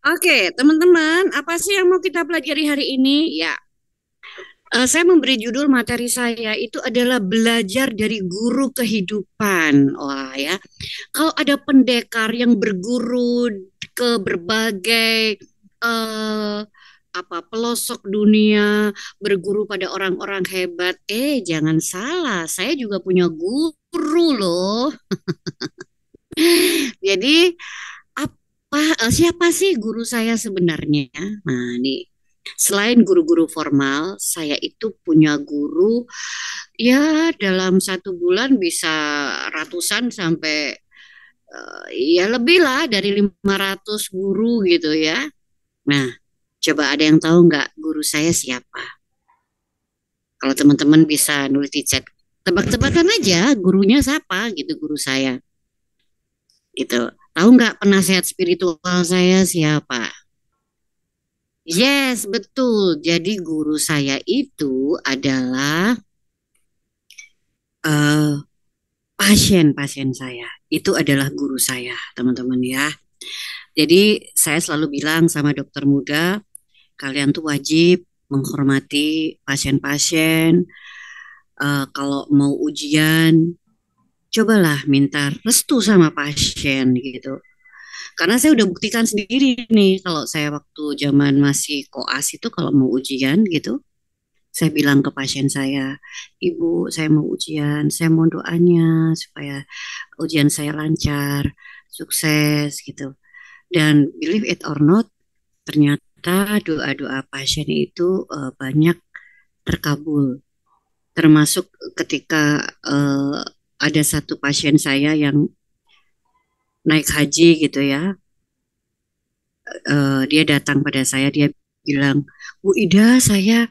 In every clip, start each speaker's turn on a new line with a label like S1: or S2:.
S1: Oke, teman-teman, apa sih yang mau kita pelajari hari ini? Ya, saya memberi judul materi saya itu adalah belajar dari guru kehidupan. Wah ya, kalau ada pendekar yang berguru ke berbagai eh, apa pelosok dunia, berguru pada orang-orang hebat. Jangan salah, saya juga punya guru loh. Jadi siapa sih guru saya sebenarnya? Nah, nih. Selain guru-guru formal, saya itu punya guru ya dalam 1 bulan bisa ratusan sampai ya lebih lah dari 500 guru gitu ya. Nah, coba ada yang tahu nggak guru saya siapa? Kalau teman-teman bisa nulis di chat, tebak-tebakan aja gurunya siapa gitu guru saya gitu. Tahu nggak penasehat spiritual saya siapa? Yes, betul. Jadi guru saya itu adalah eh, pasien-pasien saya. Itu adalah guru saya, teman-teman ya. Jadi saya selalu bilang sama dokter muda, kalian tuh wajib menghormati pasien-pasien. Kalau mau ujian, cobalah minta restu sama pasien gitu. Karena saya udah buktikan sendiri nih, kalau saya waktu zaman masih koas itu kalau mau ujian gitu, saya bilang ke pasien saya, Ibu, saya mau ujian, saya mau doanya supaya ujian saya lancar, sukses gitu. Dan believe it or not, ternyata doa-doa pasien itu banyak terkabul. Termasuk ketika ada satu pasien saya yang naik haji gitu ya, dia datang pada saya, dia bilang, Bu Ida, saya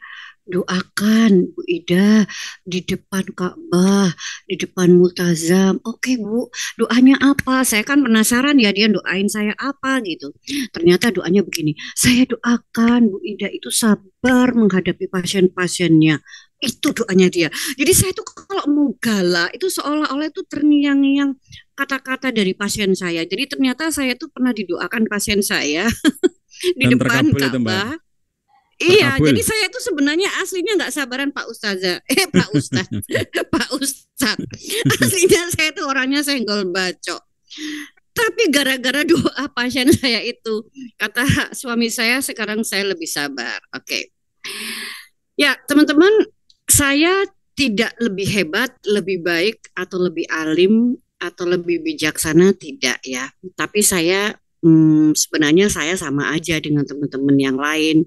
S1: doakan Bu Ida di depan Ka'bah, di depan Multazam. Oke Bu, doanya apa? Saya kan penasaran ya dia doain saya apa gitu. Ternyata doanya begini, saya doakan Bu Ida itu sabar menghadapi pasien-pasiennya. Itu doanya dia. Jadi saya tuh kalau mau galak itu seolah-olah itu terngiang-ngiang kata-kata dari pasien saya. Jadi ternyata saya tuh pernah didoakan pasien saya di
S2: Dan
S1: depan
S2: terkabul itu Mbak,
S1: Ka'bah. Iya,
S2: terkabul.
S1: jadi saya tuh sebenarnya aslinya nggak sabaran Pak Ustazah. Pak Ustaz, Pak Ustaz. Aslinya saya tuh orangnya senggol bacok. Tapi gara-gara doa pasien saya itu, kata suami saya, sekarang saya lebih sabar. Oke. Ya, teman-teman, saya tidak lebih hebat, lebih baik, atau lebih alim, atau lebih bijaksana, tidak ya. Tapi saya sebenarnya saya sama aja dengan teman-teman yang lain,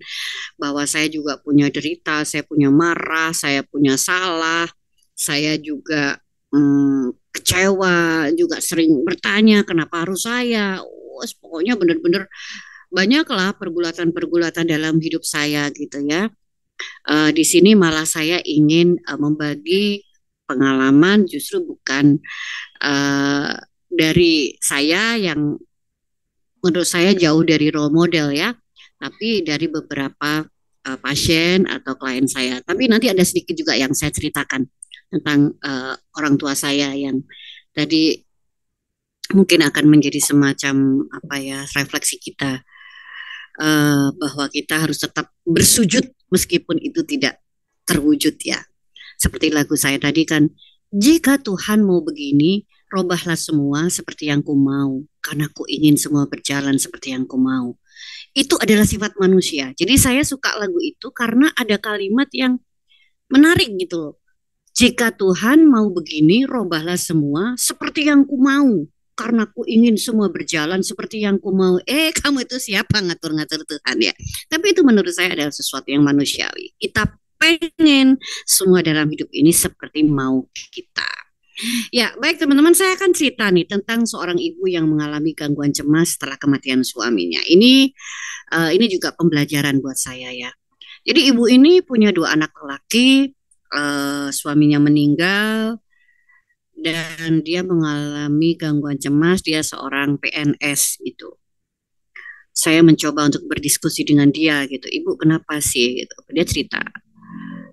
S1: bahwa saya juga punya derita, saya punya marah, saya punya salah, saya juga kecewa, juga sering bertanya kenapa harus saya. Pokoknya benar-benar banyaklah pergulatan-pergulatan dalam hidup saya gitu ya. Di sini malah saya ingin membagi pengalaman justru bukan uh, dari saya yang menurut saya jauh dari role model ya, tapi dari beberapa pasien atau klien saya. Tapi nanti ada sedikit juga yang saya ceritakan tentang orang tua saya yang tadi mungkin akan menjadi semacam apa ya refleksi kita, bahwa kita harus tetap bersujud meskipun itu tidak terwujud ya. Seperti lagu saya tadi kan, jika Tuhan mau begini, robahlah semua seperti yang ku mau, karena ku ingin semua berjalan seperti yang ku mau. Itu adalah sifat manusia. Jadi saya suka lagu itu karena ada kalimat yang menarik gitu loh. Jika Tuhan mau begini, robahlah semua seperti yang ku mau. Karena ku ingin semua berjalan seperti yang ku mau. Kamu itu siapa ngatur-ngatur Tuhan ya? Tapi itu menurut saya adalah sesuatu yang manusiawi. Kita pengen semua dalam hidup ini seperti mau kita. Ya, baik teman-teman, saya akan cerita nih tentang seorang ibu yang mengalami gangguan cemas setelah kematian suaminya. Ini juga pembelajaran buat saya ya. Jadi ibu ini punya 2 anak lelaki, suaminya meninggal dan dia mengalami gangguan cemas. Dia seorang PNS gitu. Saya mencoba untuk berdiskusi dengan dia gitu. Ibu kenapa sih gitu? Dia cerita,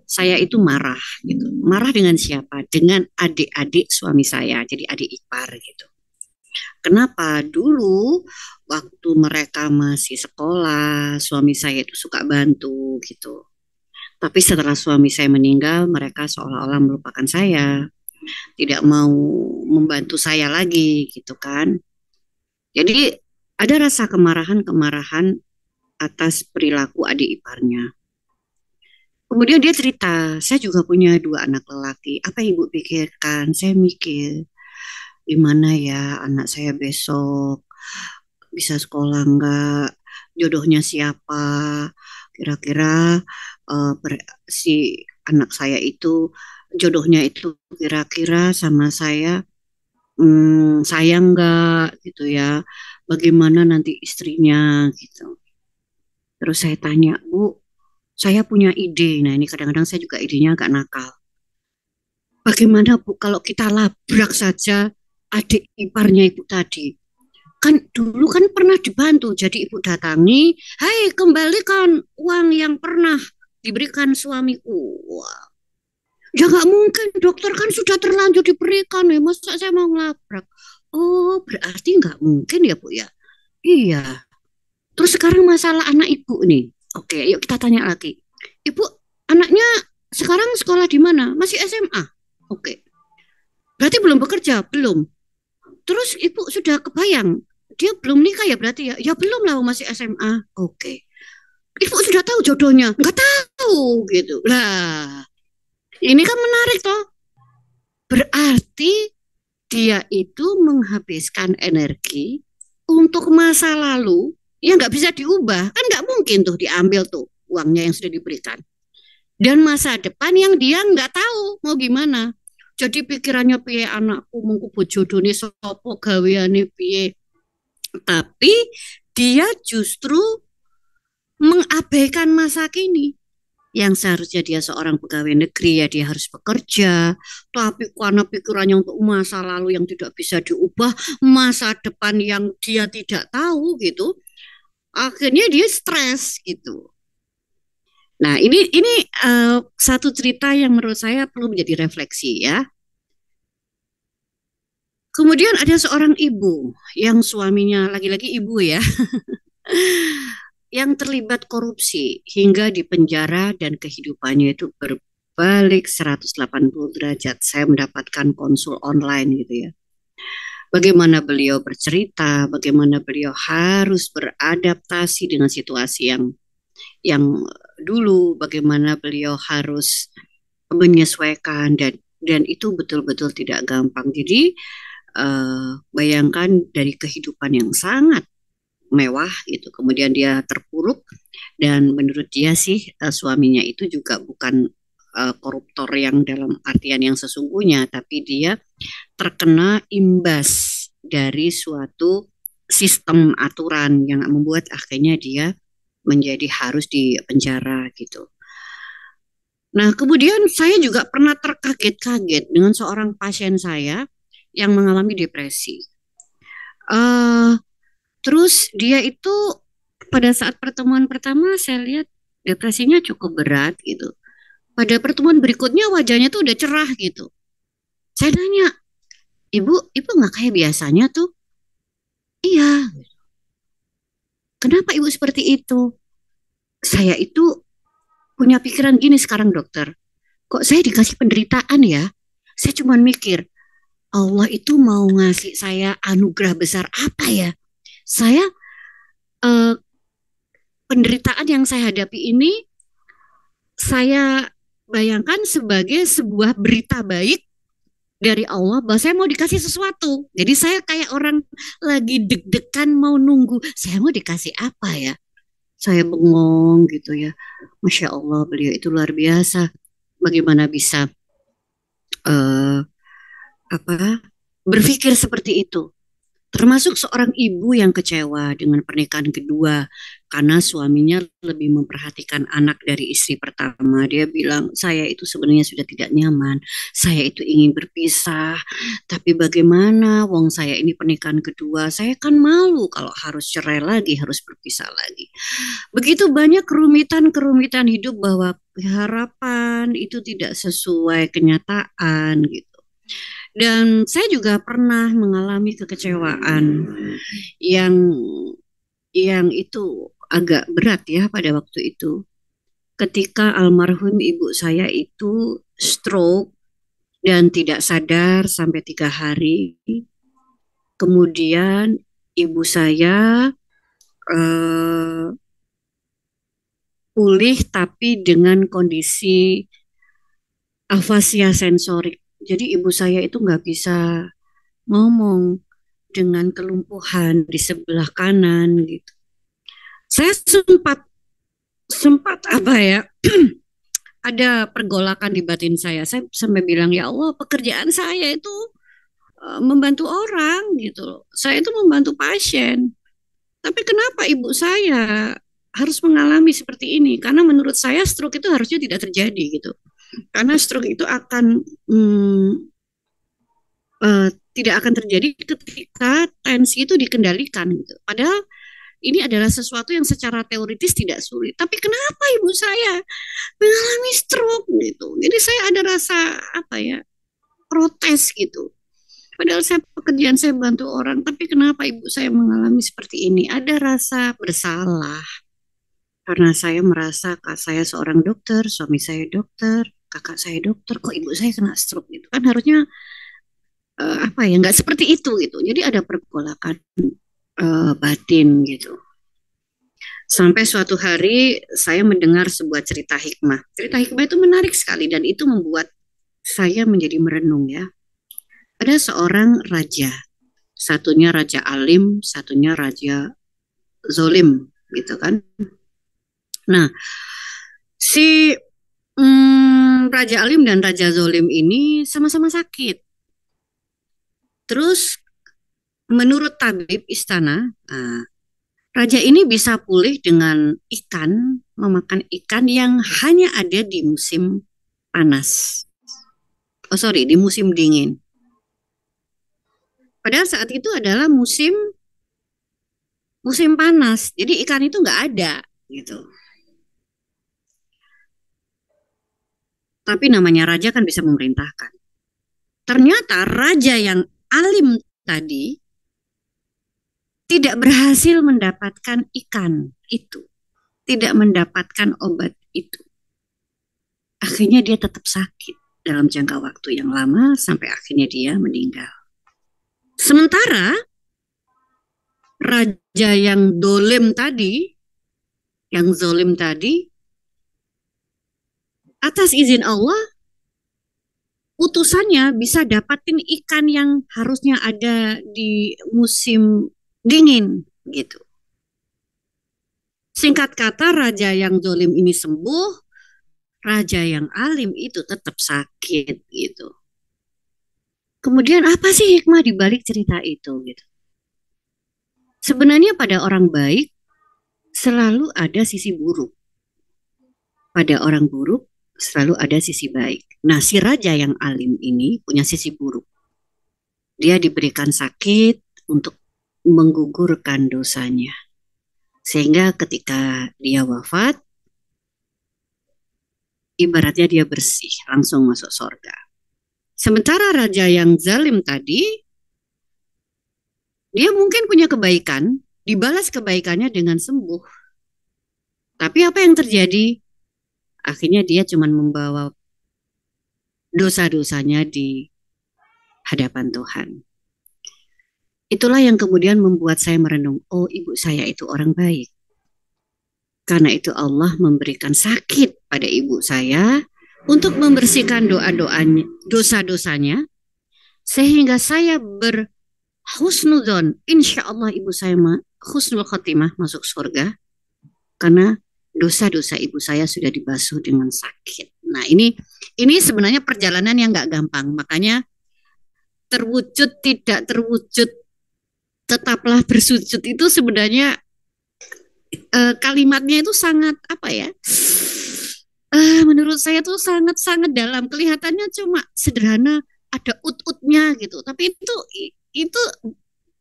S1: saya itu marah gitu. Marah dengan siapa? Dengan adik-adik suami saya, jadi adik ipar gitu. Kenapa? Dulu waktu mereka masih sekolah, suami saya itu suka bantu gitu. Tapi setelah suami saya meninggal, mereka seolah-olah melupakan saya, tidak mau membantu saya lagi gitu kan. Jadi ada rasa kemarahan-kemarahan atas perilaku adik iparnya. Kemudian dia cerita, saya juga punya dua anak lelaki. Apa yang ibu pikirkan? Saya mikir, gimana ya anak saya besok bisa sekolah enggak? Jodohnya siapa? Kira-kira si anak saya itu jodohnya itu kira-kira sama saya sayang enggak gitu ya? Bagaimana nanti istrinya gitu. Terus saya tanya, Bu, saya punya ide. Nah, ini kadang-kadang saya juga idenya agak nakal. Bagaimana Bu kalau kita labrak saja adik iparnya ibu tadi? Kan dulu kan pernah dibantu. Jadi ibu datangi, hai kembalikan uang yang pernah diberikan suamiku. Wah, ya nggak mungkin dokter kan sudah terlanjur diberikan ya. Masa saya mau ngelabrak? Oh, berarti nggak mungkin ya Bu ya? Iya. Terus sekarang masalah anak ibu nih. Oke, yuk kita tanya lagi. Ibu, anaknya sekarang sekolah di mana? Masih SMA? Oke. Berarti belum bekerja? Belum. Terus ibu sudah kebayang, dia belum nikah ya berarti ya? Ya belum lah, masih SMA. Oke. Ibu sudah tahu jodohnya? Nggak tahu gitu. Lah, ini kan menarik toh. Berarti dia itu menghabiskan energi untuk masa lalu yang nggak bisa diubah. Kan nggak mungkin tuh diambil tuh uangnya yang sudah diberikan. Dan masa depan yang dia nggak tahu mau gimana. Jadi pikirannya piye anakku mengko bojone sapa gaweane piye. Tapi dia justru mengabaikan masa kini. Yang seharusnya dia seorang pegawai negeri ya dia harus bekerja. Tapi karena pikirannya untuk masa lalu yang tidak bisa diubah, masa depan yang dia tidak tahu gitu, akhirnya dia stres gitu. Nah, ini satu cerita yang menurut saya perlu menjadi refleksi ya. Kemudian ada seorang ibu yang suaminya lagi-lagi ibu ya, yang terlibat korupsi hingga dipenjara dan kehidupannya itu berbalik 180 derajat. Saya mendapatkan konsul online gitu ya. Bagaimana beliau bercerita, bagaimana beliau harus beradaptasi dengan situasi yang dulu, bagaimana beliau harus menyesuaikan dan itu betul-betul tidak gampang. Jadi bayangkan dari kehidupan yang sangat mewah gitu, kemudian dia terpuruk dan menurut dia sih suaminya itu juga bukan koruptor yang dalam artian yang sesungguhnya, tapi dia terkena imbas dari suatu sistem aturan yang membuat akhirnya dia menjadi harus di penjara gitu. Nah, kemudian saya juga pernah terkaget-kaget dengan seorang pasien saya yang mengalami depresi. Eh, terus dia itu pada saat pertemuan pertama saya lihat depresinya cukup berat gitu. Pada pertemuan berikutnya wajahnya tuh udah cerah gitu. Saya nanya, ibu nggak kayak biasanya tuh? Iya. Kenapa ibu seperti itu? Saya itu punya pikiran gini sekarang dokter. Kok saya dikasih penderitaan ya? Saya cuma mikir, Allah itu mau ngasih saya anugerah besar apa ya? Saya eh, penderitaan yang saya hadapi ini saya bayangkan sebagai sebuah berita baik dari Allah bahwa saya mau dikasih sesuatu. Jadi saya kayak orang lagi deg-degan mau nunggu, saya mau dikasih apa ya? Saya bengong gitu ya. Masya Allah, beliau itu luar biasa. Bagaimana bisa eh, apa berpikir seperti itu? Termasuk seorang ibu yang kecewa dengan pernikahan kedua karena suaminya lebih memperhatikan anak dari istri pertama. Dia bilang, saya itu sebenarnya sudah tidak nyaman. Saya itu ingin berpisah. Tapi bagaimana, wong saya ini pernikahan kedua. Saya kan malu kalau harus cerai lagi, harus berpisah lagi. Begitu banyak kerumitan-kerumitan hidup bahwa harapan itu tidak sesuai kenyataan gitu. Dan saya juga pernah mengalami kekecewaan yang itu agak berat ya pada waktu itu. Ketika almarhum ibu saya itu stroke dan tidak sadar sampai 3 hari. Kemudian ibu saya eh, pulih tapi dengan kondisi afasia sensorik. Jadi ibu saya itu nggak bisa ngomong dengan kelumpuhan di sebelah kanan gitu. Saya sempat sempat apa ya? Ada pergolakan di batin saya. Saya sampai bilang, ya Allah, pekerjaan saya itu membantu orang gitu loh. Saya itu membantu pasien. Tapi kenapa ibu saya harus mengalami seperti ini? Karena menurut saya stroke itu harusnya tidak terjadi gitu. Karena stroke itu akan tidak akan terjadi ketika tensi itu dikendalikan gitu. Padahal ini adalah sesuatu yang secara teoritis tidak sulit. Tapi kenapa ibu saya mengalami stroke gitu? Jadi saya ada rasa apa ya, protes gitu. Padahal saya pekerjaan saya bantu orang, tapi kenapa ibu saya mengalami seperti ini? Ada rasa bersalah karena saya merasa kak saya seorang dokter, suami saya dokter, kakak saya dokter, kok ibu saya kena stroke gitu? Kan harusnya apa ya, nggak seperti itu gitu. Jadi ada pergolakan batin gitu. Sampai suatu hari saya mendengar sebuah cerita hikmah. Cerita hikmah itu menarik sekali dan itu membuat saya menjadi merenung ya. Ada seorang raja, satunya raja alim, satunya raja zolim, gitu kan. Nah, si raja alim dan raja zolim ini sama-sama sakit. Terus menurut tabib istana, raja ini bisa pulih dengan ikan, memakan ikan yang hanya ada di musim panas. Oh sorry, di musim dingin. Padahal saat itu adalah musim panas, jadi ikan itu nggak ada gitu. Tapi namanya raja kan bisa memerintahkan. Ternyata raja yang alim tadi tidak berhasil mendapatkan ikan itu, tidak mendapatkan obat itu. Akhirnya dia tetap sakit dalam jangka waktu yang lama sampai akhirnya dia meninggal. Sementara raja yang dolim tadi, yang zolim tadi, atas izin Allah, utusannya bisa dapatin ikan yang harusnya ada di musim dingin gitu. Singkat kata, raja yang zolim ini sembuh, raja yang alim itu tetap sakit gitu. Kemudian apa sih hikmah di balik cerita itu gitu? Sebenarnya pada orang baik selalu ada sisi buruk. Pada orang buruk selalu ada sisi baik. Nah, si raja yang alim ini punya sisi buruk. Dia diberikan sakit untuk menggugurkan dosanya. Sehingga ketika dia wafat, ibaratnya dia bersih, langsung masuk surga. Sementara raja yang zalim tadi, dia mungkin punya kebaikan, dibalas kebaikannya dengan sembuh. Tapi apa yang terjadi? Akhirnya dia cuma membawa dosa-dosanya di hadapan Tuhan. Itulah yang kemudian membuat saya merenung, oh ibu saya itu orang baik. Karena itu Allah memberikan sakit pada ibu saya untuk membersihkan doa-doanya, dosa-dosanya, sehingga saya berhusnudzon, insya Allah ibu saya husnul khotimah masuk surga, karena dosa-dosa ibu saya sudah dibasuh dengan sakit. Nah ini sebenarnya perjalanan yang nggak gampang, makanya terwujud tidak terwujud tetaplah bersujud itu sebenarnya kalimatnya itu sangat apa ya? Menurut saya tuh sangat-sangat dalam. Kelihatannya cuma sederhana, ada ut-utnya gitu. Tapi itu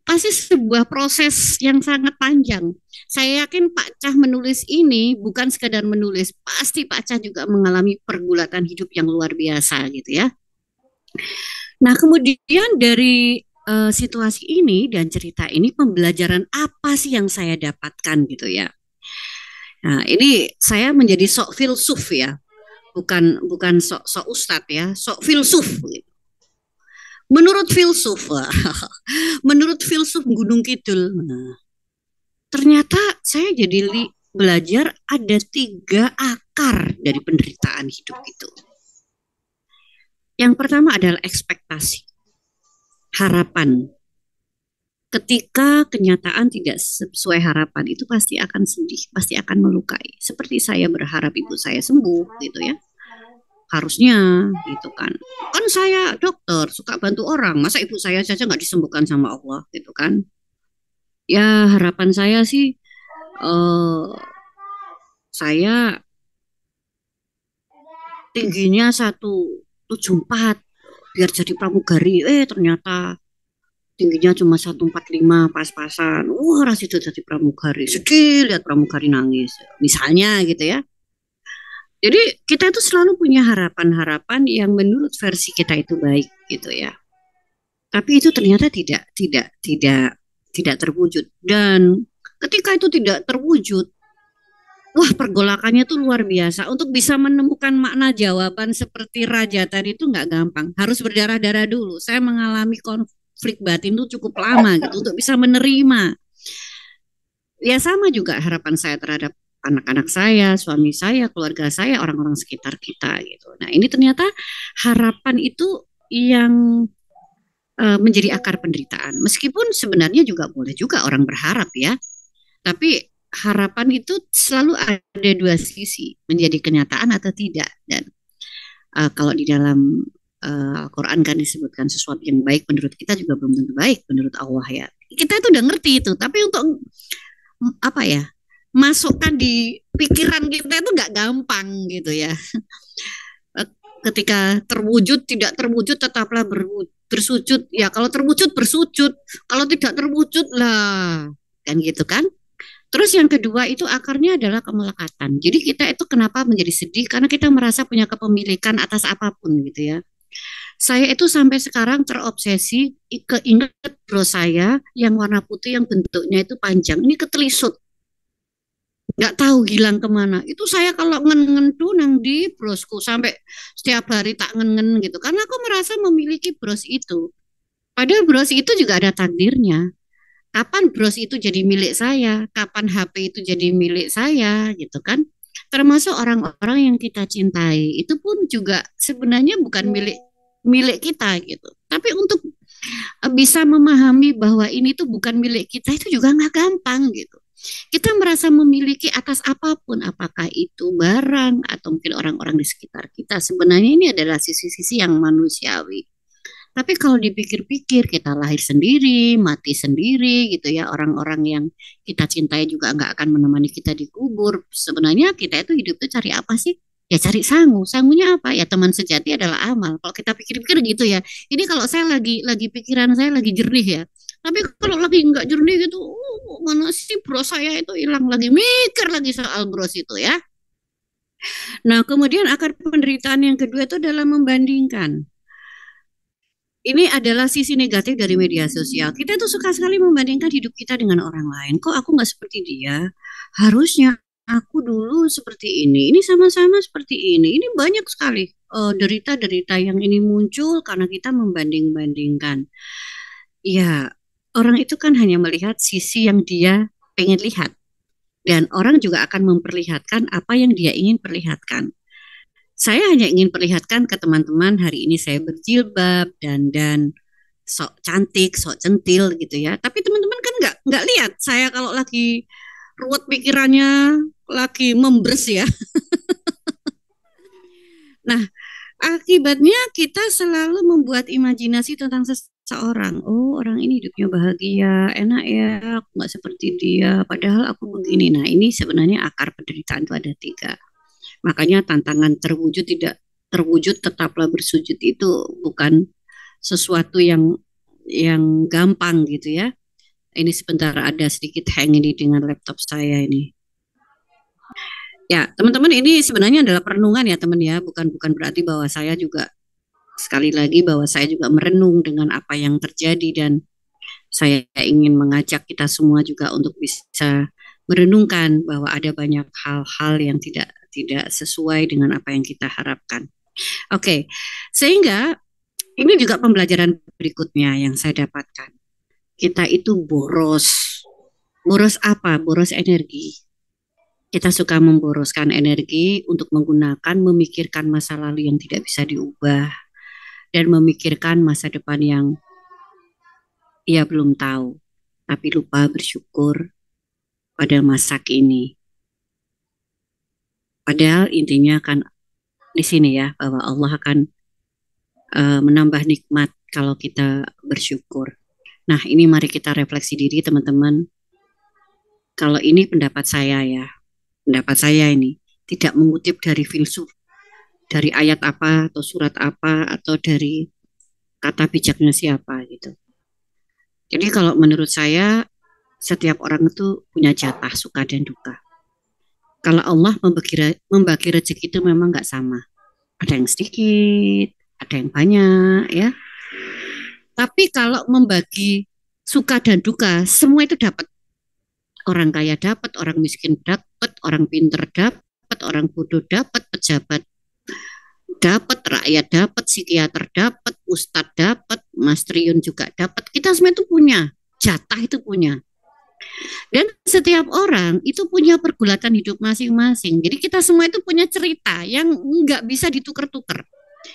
S1: pasti sebuah proses yang sangat panjang. Saya yakin Pak Cah menulis ini bukan sekadar menulis, pasti Pak Cah juga mengalami pergulatan hidup yang luar biasa gitu ya. Nah, kemudian dari situasi ini dan cerita ini, pembelajaran apa sih yang saya dapatkan gitu ya? Nah, ini saya menjadi sok filsuf ya, bukan bukan sok ustadz ya, sok filsuf gitu. Menurut filsuf, menurut filsuf Gunung Kidul, nah, ternyata saya jadi belajar ada tiga akar dari penderitaan hidup itu. Yang pertama adalah ekspektasi, harapan. Ketika kenyataan tidak sesuai harapan, itu pasti akan sedih, pasti akan melukai. Seperti saya berharap ibu saya sembuh gitu ya. Harusnya gitu kan. Kan saya dokter, suka bantu orang. Masa ibu saya saja nggak disembuhkan sama Allah gitu kan. Ya harapan saya sih eh, saya tingginya 174 biar jadi pramugari. Ternyata tingginya cuma 145 pas-pasan. Wah, ras itu jadi pramugari. Sedih lihat pramugari nangis. Misalnya gitu ya. Jadi kita itu selalu punya harapan-harapan yang menurut versi kita itu baik gitu ya. Tapi itu ternyata tidak terwujud. Dan ketika itu tidak terwujud, wah pergolakannya tuh luar biasa. Untuk bisa menemukan makna jawaban seperti raja tadi itu nggak gampang. Harus berdarah-darah dulu. Saya mengalami konflik batin itu cukup lama gitu untuk bisa menerima. Ya sama juga harapan saya terhadap anak-anak saya, suami saya, keluarga saya, orang-orang sekitar kita gitu. Nah ini ternyata harapan itu yang menjadi akar penderitaan. Meskipun sebenarnya juga boleh juga orang berharap ya, tapi harapan itu selalu ada dua sisi, menjadi kenyataan atau tidak. Dan kalau di dalam Al-Quran kan disebutkan sesuatu yang baik menurut kita juga belum tentu baik menurut Allah ya. Kita itu udah ngerti itu, tapi untuk apa ya, masukkan di pikiran kita itu nggak gampang gitu ya. Ketika terwujud tidak terwujud tetaplah bersujud ya, kalau terwujud bersujud, kalau tidak terwujud lah kan gitu kan. Terus yang kedua itu akarnya adalah kemelekatan. Jadi kita itu kenapa menjadi sedih karena kita merasa punya kepemilikan atas apapun gitu ya. Saya itu sampai sekarang terobsesi keinget bro saya yang warna putih yang bentuknya itu panjang. Ini ketelisut, nggak tahu hilang kemana. Itu saya kalau ngen-ngen tuh nang di brosku sampai setiap hari tak ngen-ngen gitu. Karena aku merasa memiliki bros itu. Padahal bros itu juga ada takdirnya. Kapan bros itu jadi milik saya? Kapan HP itu jadi milik saya? Gitu kan? Termasuk orang-orang yang kita cintai. Itu pun juga sebenarnya bukan milik milik kita gitu. Tapi untuk bisa memahami bahwa ini tuh bukan milik kita itu juga nggak gampang gitu. Kita merasa memiliki atas apapun, apakah itu barang atau mungkin orang-orang di sekitar kita. Sebenarnya ini adalah sisi-sisi yang manusiawi. Tapi kalau dipikir-pikir, kita lahir sendiri, mati sendiri gitu ya. Orang-orang yang kita cintai juga nggak akan menemani kita di kubur. Sebenarnya kita itu hidup itu cari apa sih? Ya cari sangu. Sangunya apa? Ya teman sejati adalah amal. Kalau kita pikir-pikir gitu ya. Ini kalau saya lagi pikiran saya lagi jernih ya. Tapi kalau lagi nggak jernih gitu, mana sih bros saya itu hilang lagi mikir lagi soal bros itu ya. Nah, kemudian akar penderitaan yang kedua itu adalah membandingkan. Ini adalah sisi negatif dari media sosial. Kita tuh suka sekali membandingkan hidup kita dengan orang lain. Kok aku nggak seperti dia? Harusnya aku dulu seperti ini. Ini sama-sama seperti ini. Ini banyak sekali derita-derita yang ini muncul karena kita membanding-bandingkan. Ya, orang itu kan hanya melihat sisi yang dia pengen lihat. Dan orang juga akan memperlihatkan apa yang dia ingin perlihatkan. Saya hanya ingin perlihatkan ke teman-teman hari ini saya berjilbab dan sok cantik, sok centil gitu ya. Tapi teman-teman kan nggak lihat saya kalau lagi ruwet pikirannya, lagi membres ya. Nah, akibatnya kita selalu membuat imajinasi tentang seseorang. Oh, orang ini hidupnya bahagia, enak ya, aku nggak seperti dia. Padahal aku begini. Nah, ini sebenarnya akar penderitaan itu ada tiga. Makanya tantangan terwujud tidak terwujud tetaplah bersujud itu bukan sesuatu yang gampang gitu ya. Ini sebentar ada sedikit hang ini dengan laptop saya ini. Ya, teman-teman ini sebenarnya adalah perenungan ya teman ya, bukan bukan berarti bahwa saya juga sekali lagi bahwa saya juga merenung dengan apa yang terjadi dan saya ingin mengajak kita semua juga untuk bisa merenungkan bahwa ada banyak hal-hal yang tidak sesuai dengan apa yang kita harapkan. Oke, sehingga ini juga pembelajaran berikutnya yang saya dapatkan. Kita itu boros. Boros apa? Boros energi. Kita suka memboroskan energi untuk menggunakan memikirkan masa lalu yang tidak bisa diubah dan memikirkan masa depan yang ia belum tahu, tapi lupa bersyukur pada masa kini. Padahal intinya kan di sini ya bahwa Allah akan menambah nikmat kalau kita bersyukur. Nah, ini mari kita refleksi diri teman-teman. Kalau ini pendapat saya ya, pendapat saya ini tidak mengutip dari filsuf, dari ayat apa atau surat apa atau dari kata bijaknya siapa gitu. Jadi kalau menurut saya setiap orang itu punya jatah suka dan duka. Kalau Allah membagi rezeki itu memang nggak sama. Ada yang sedikit, ada yang banyak ya. Tapi kalau membagi suka dan duka, semua itu dapat. Orang kaya dapat, orang miskin dapat, orang pinter dapat, orang bodoh dapat, pejabat dapat, rakyat dapat, psikiater dapat, ustadz dapat, Mas Triun juga dapat. Kita semua itu punya, jatah itu punya. Dan setiap orang itu punya pergulatan hidup masing-masing. Jadi kita semua itu punya cerita yang nggak bisa ditukar-tukar.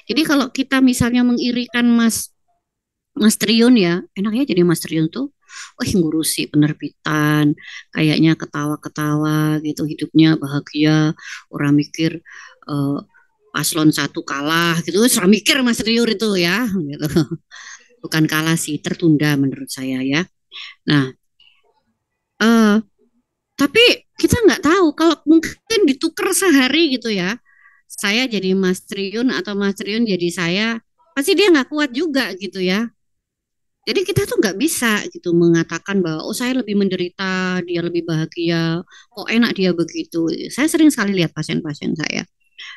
S1: Jadi kalau kita misalnya mengirikan Mas Triun ya, enaknya jadi Mas Triun tuh, ngurusi penerbitan, kayaknya ketawa-ketawa gitu, hidupnya bahagia, orang mikir eh, paslon satu kalah gitu, orang mikir Mas Triun itu ya, gitu. Bukan kalah sih, tertunda menurut saya ya. Nah, eh, tapi kita nggak tahu kalau mungkin ditukar sehari gitu ya, saya jadi Mas Triun atau Mas Triun jadi saya, pasti dia nggak kuat juga gitu ya. Jadi kita tuh nggak bisa gitu mengatakan bahwa oh saya lebih menderita, dia lebih bahagia, kok enak dia begitu. Saya sering sekali lihat pasien-pasien saya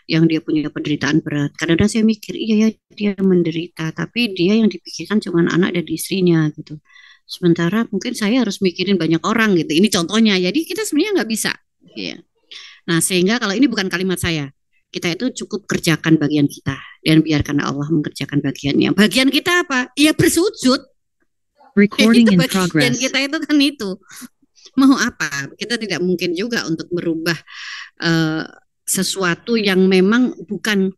S1: yang dia punya penderitaan berat. Kadang-kadang saya mikir iya ya dia menderita, tapi dia yang dipikirkan cuma anak dan istrinya gitu. Sementara mungkin saya harus mikirin banyak orang gitu. Ini contohnya. Jadi kita sebenarnya nggak bisa. Ya. Nah sehingga kalau ini bukan kalimat saya, kita itu cukup kerjakan bagian kita dan biarkan Allah mengerjakan bagiannya. Bagian kita apa? Ya bersujud.
S2: Recording
S1: Itu
S2: in
S1: bagian
S2: progress.
S1: kita itu kan itu. Mau apa? Kita tidak mungkin juga untuk merubah uh, sesuatu yang memang bukan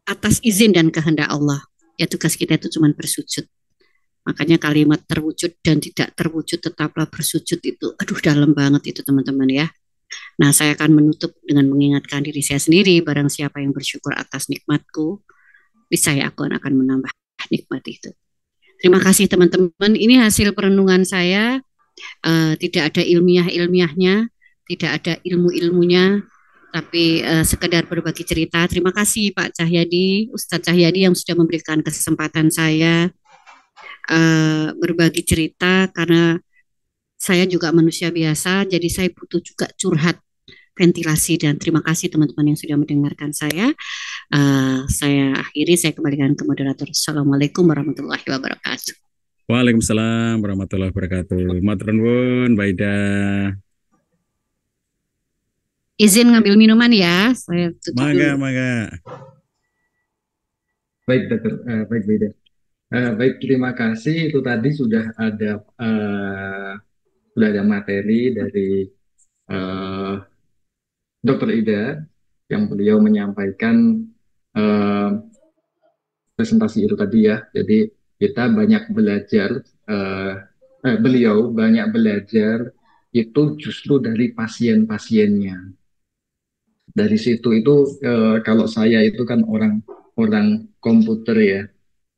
S1: atas izin dan kehendak Allah. Ya tugas kita itu cuma bersujud. Makanya kalimat terwujud dan tidak terwujud tetaplah bersujud itu, aduh dalam banget itu teman-teman ya. Nah saya akan menutup dengan mengingatkan diri saya sendiri, barang siapa yang bersyukur atas nikmatku, niscaya aku akan menambah nikmat itu. Terima kasih teman-teman, ini hasil perenungan saya. Tidak ada ilmiahnya, tidak ada ilmunya, tapi sekedar berbagi cerita. Terima kasih Pak Cahyadi, Ustadz Cahyadi yang sudah memberikan kesempatan saya berbagi cerita karena saya juga manusia biasa, jadi saya butuh juga curhat ventilasi dan terima kasih teman-teman yang sudah mendengarkan saya. Saya akhiri, saya kembalikan ke moderator. Assalamualaikum warahmatullahi wabarakatuh.
S2: Waalaikumsalam warahmatullahi wabarakatuh. Matur nuwun, Mbak Ida.
S1: Izin ngambil minuman ya, saya tutup
S2: Mangga,
S1: dulu.
S2: mangga.
S3: Baik, dokter. Baik, Beda. Baik, terima kasih. Itu tadi sudah ada materi dari uh, Dokter Ida yang beliau menyampaikan uh, presentasi itu tadi ya. Jadi kita banyak belajar, beliau banyak belajar itu justru dari pasien-pasiennya. Dari situ itu kalau saya itu kan orang komputer ya.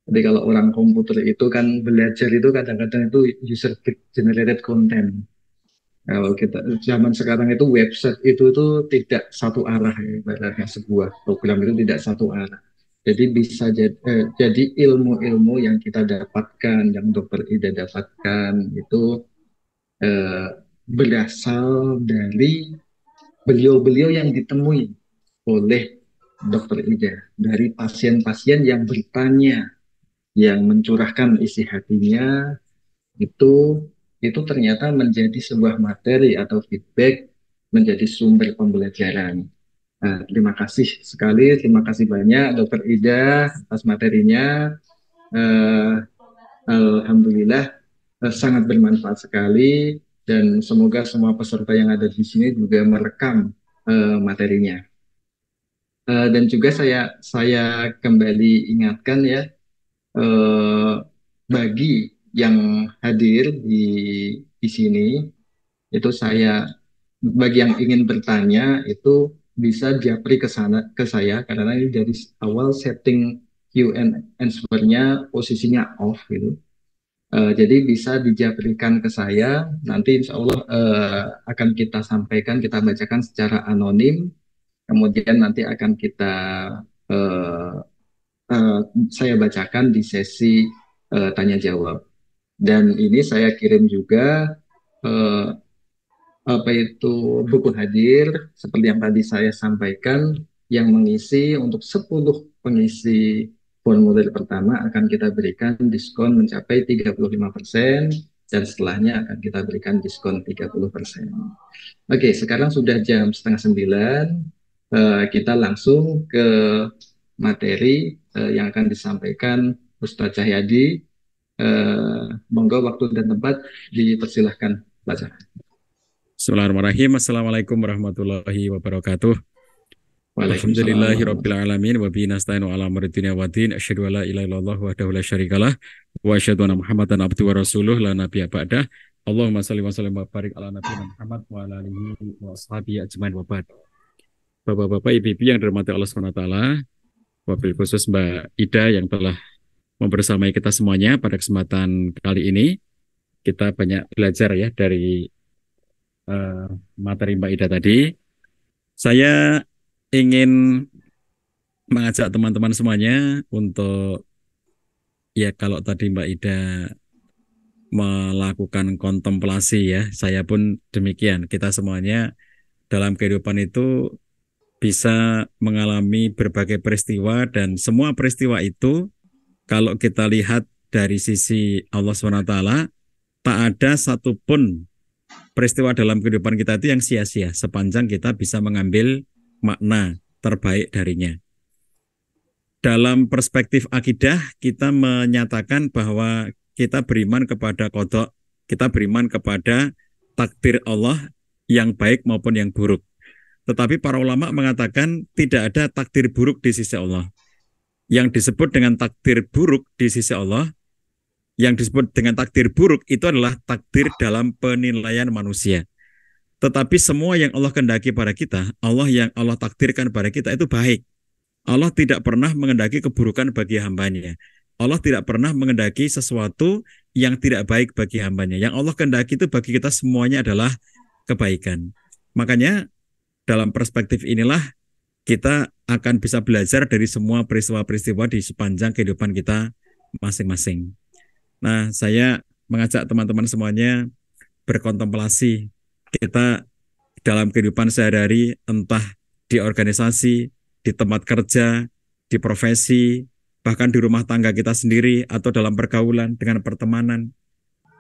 S3: Jadi kalau orang komputer itu kan belajar itu kadang-kadang itu user generated content. Kalau kita zaman sekarang itu website itu tidak satu arah ya, ibaratnya sebuah program itu tidak satu arah. Jadi bisa jadi ilmu-ilmu yang kita dapatkan, yang dokter Ida dapatkan itu eh, berasal dari beliau-beliau yang ditemui oleh Dokter Ida, dari pasien-pasien yang bertanya, yang mencurahkan isi hatinya, itu itu ternyata menjadi sebuah materi atau feedback, menjadi sumber pembelajaran. Nah, terima kasih sekali, terima kasih banyak Dokter Ida atas materinya. Eh, Alhamdulillah sangat bermanfaat sekali, dan semoga semua peserta yang ada di sini juga merekam materinya. Dan juga saya kembali ingatkan ya, eh, bagi yang hadir di sini, itu bagi yang ingin bertanya itu bisa japri ke saya, karena ini dari awal setting Q&A-nya posisinya off gitu. Jadi bisa dijaprikan ke saya, nanti insya Allah akan kita sampaikan, kita bacakan secara anonim, kemudian nanti akan eh, eh, saya bacakan di sesi tanya jawab. Dan ini saya kirim juga eh, apa itu buku hadir seperti yang tadi saya sampaikan, yang mengisi untuk 10 pengisi formulir pertama akan kita berikan diskon mencapai 35%, dan setelahnya akan kita berikan diskon 30%. Oke, sekarang sudah jam setengah 9. Kita langsung ke materi yang akan disampaikan Ustadz Cahyadi. Monggo waktu dan tempat dipersilahkan, baca.
S2: Bismillahirrahmanirrahim. Assalamualaikum warahmatullahi wabarakatuh.
S3: Waalaikumsalam.
S2: Alhamdulillahirabbil alamin wa bihi nasta'inu ala umuri dunya waddin. Asyhadu an la ilaha illallah wahdahu la syarikalah wa asyhadu anna Muhammadan abduhu wa rasuluh la nabiyya ba'dah. Allahumma shalli wa sallim wa barik ala nabiyina Muhammad wa ala alihi wa ashabihi ajmain wa ba'd. Bapak-bapak, ibu-ibu yang dirahmati Allah Subhanahu wa taala, wabil khusus Mbak Ida yang telah membersamai kita semuanya pada kesempatan kali ini. Kita banyak belajar ya dari materi Mbak Ida tadi. Saya ingin mengajak teman-teman semuanya untuk, ya kalau tadi Mbak Ida melakukan kontemplasi ya, saya pun demikian. Kita semuanya dalam kehidupan itu bisa mengalami berbagai peristiwa, dan semua peristiwa itu kalau kita lihat dari sisi Allah SWT, tak ada satupun peristiwa dalam kehidupan kita itu yang sia-sia sepanjang kita bisa mengambil makna terbaik darinya. Dalam perspektif akidah, kita menyatakan bahwa kita beriman kepada qadha, kita beriman kepada takdir Allah yang baik maupun yang buruk. Tetapi para ulama mengatakan tidak ada takdir buruk di sisi Allah. Yang disebut dengan takdir buruk di sisi Allah, yang disebut dengan takdir buruk itu adalah takdir dalam penilaian manusia. Tetapi semua yang Allah kehendaki pada kita, yang Allah takdirkan pada kita itu baik. Allah tidak pernah menghendaki keburukan bagi hambanya. Allah tidak pernah menghendaki sesuatu yang tidak baik bagi hambanya. Yang Allah kehendaki itu bagi kita semuanya adalah kebaikan. Makanya dalam perspektif inilah kita akan bisa belajar dari semua peristiwa-peristiwa di sepanjang kehidupan kita masing-masing. Nah, saya mengajak teman-teman semuanya berkontemplasi. Kita dalam kehidupan sehari-hari, entah di organisasi, di tempat kerja, di profesi, bahkan di rumah tangga kita sendiri, atau dalam pergaulan dengan pertemanan,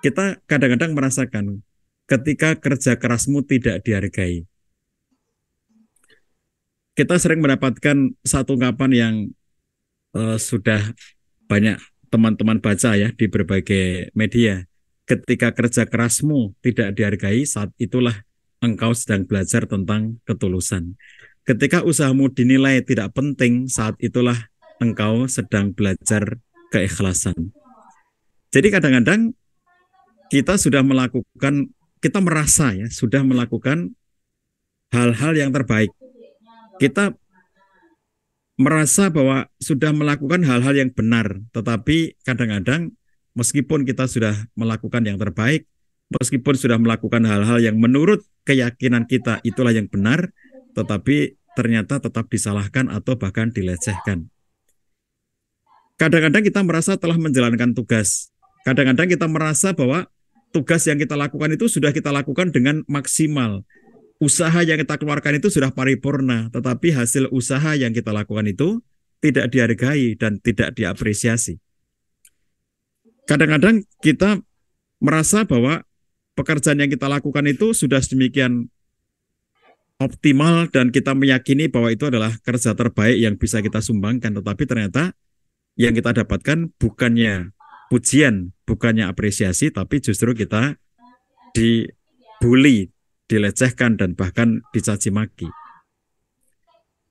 S2: kita kadang-kadang merasakan ketika kerja kerasmu tidak dihargai. Kita sering mendapatkan satu ungkapan yang sudah banyak teman-teman baca ya di berbagai media. Ketika kerja kerasmu tidak dihargai, saat itulah engkau sedang belajar tentang ketulusan. Ketika usahamu dinilai tidak penting, saat itulah engkau sedang belajar keikhlasan. Jadi kadang-kadang kita sudah melakukan, kita merasa ya sudah melakukan hal-hal yang terbaik. Kita merasa bahwa sudah melakukan hal-hal yang benar, tetapi kadang-kadang meskipun kita sudah melakukan yang terbaik, meskipun sudah melakukan hal-hal yang menurut keyakinan kita itulah yang benar, tetapi ternyata tetap disalahkan atau bahkan dilecehkan. Kadang-kadang kita merasa telah menjalankan tugas. Kadang-kadang kita merasa bahwa tugas yang kita lakukan itu sudah kita lakukan dengan maksimal. usaha yang kita keluarkan itu sudah paripurna, tetapi hasil usaha yang kita lakukan itu tidak dihargai dan tidak diapresiasi. Kadang-kadang kita merasa bahwa pekerjaan yang kita lakukan itu sudah sedemikian optimal dan kita meyakini bahwa itu adalah kerja terbaik yang bisa kita sumbangkan, tetapi ternyata yang kita dapatkan bukannya pujian, bukannya apresiasi, tapi justru kita dibully, dilecehkan, dan bahkan dicaci maki.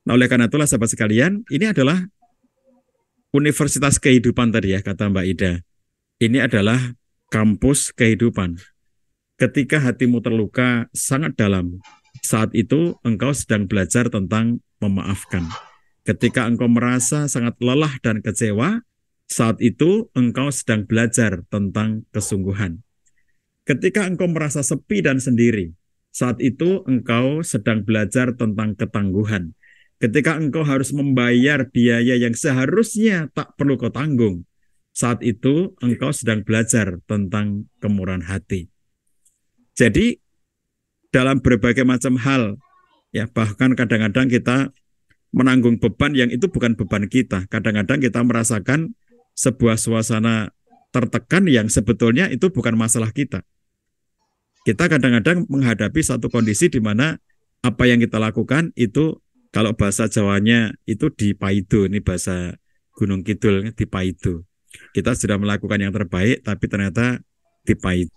S2: Nah, oleh karena itulah sahabat sekalian, ini adalah universitas kehidupan tadi ya, kata Mbak Ida. Ini adalah kampus kehidupan. Ketika hatimu terluka sangat dalam, saat itu engkau sedang belajar tentang memaafkan. Ketika engkau merasa sangat lelah dan kecewa, saat itu engkau sedang belajar tentang kesungguhan. Ketika engkau merasa sepi dan sendiri, saat itu engkau sedang belajar tentang ketangguhan. Ketika engkau harus membayar biaya yang seharusnya tak perlu kau tanggung, saat itu engkau sedang belajar tentang kemurahan hati. Jadi dalam berbagai macam hal, ya bahkan kadang-kadang kita menanggung beban yang itu bukan beban kita. Kadang-kadang kita merasakan sebuah suasana tertekan yang sebetulnya itu bukan masalah kita. Kita kadang-kadang menghadapi satu kondisi di mana apa yang kita lakukan itu, kalau bahasa Jawanya itu dipaido, ini bahasa Gunung Kidul, dipaido. Kita sudah melakukan yang terbaik, tapi ternyata dipaido.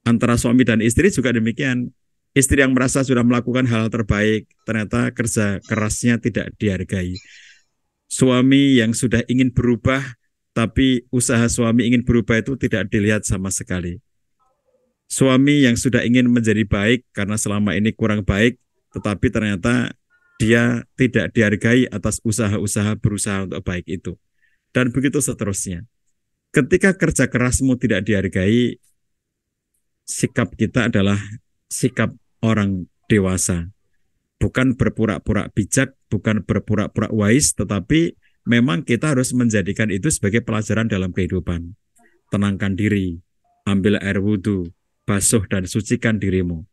S2: Antara suami dan istri juga demikian. Istri yang merasa sudah melakukan hal terbaik, ternyata kerja kerasnya tidak dihargai. Suami yang sudah ingin berubah, tapi usaha suami ingin berubah itu tidak dilihat sama sekali. Suami yang sudah ingin menjadi baik karena selama ini kurang baik, tetapi ternyata dia tidak dihargai atas usaha-usaha berusaha untuk baik itu. Dan begitu seterusnya. Ketika kerja kerasmu tidak dihargai, sikap kita adalah sikap orang dewasa. Bukan berpura-pura bijak, bukan berpura-pura wise, tetapi memang kita harus menjadikan itu sebagai pelajaran dalam kehidupan. Tenangkan diri, ambil air wudhu, basuh dan sucikan dirimu.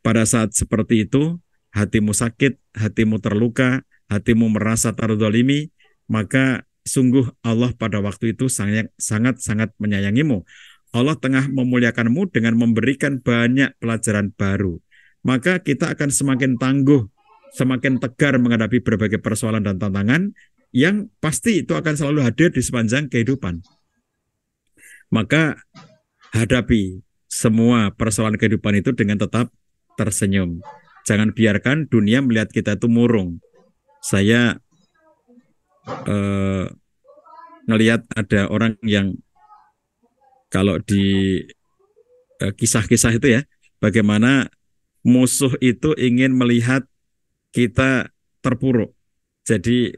S2: Pada saat seperti itu, hatimu sakit, hatimu terluka, hatimu merasa terzalimi, maka sungguh Allah pada waktu itu sangat-sangat menyayangimu. Allah tengah memuliakanmu dengan memberikan banyak pelajaran baru. Maka kita akan semakin tangguh, semakin tegar menghadapi berbagai persoalan dan tantangan yang pasti itu akan selalu hadir di sepanjang kehidupan. Maka hadapi semua persoalan kehidupan itu dengan tetap tersenyum. Jangan biarkan dunia melihat kita itu murung. Saya ngelihat ada orang yang kalau di kisah-kisah itu ya, bagaimana musuh itu ingin melihat kita terpuruk. Jadi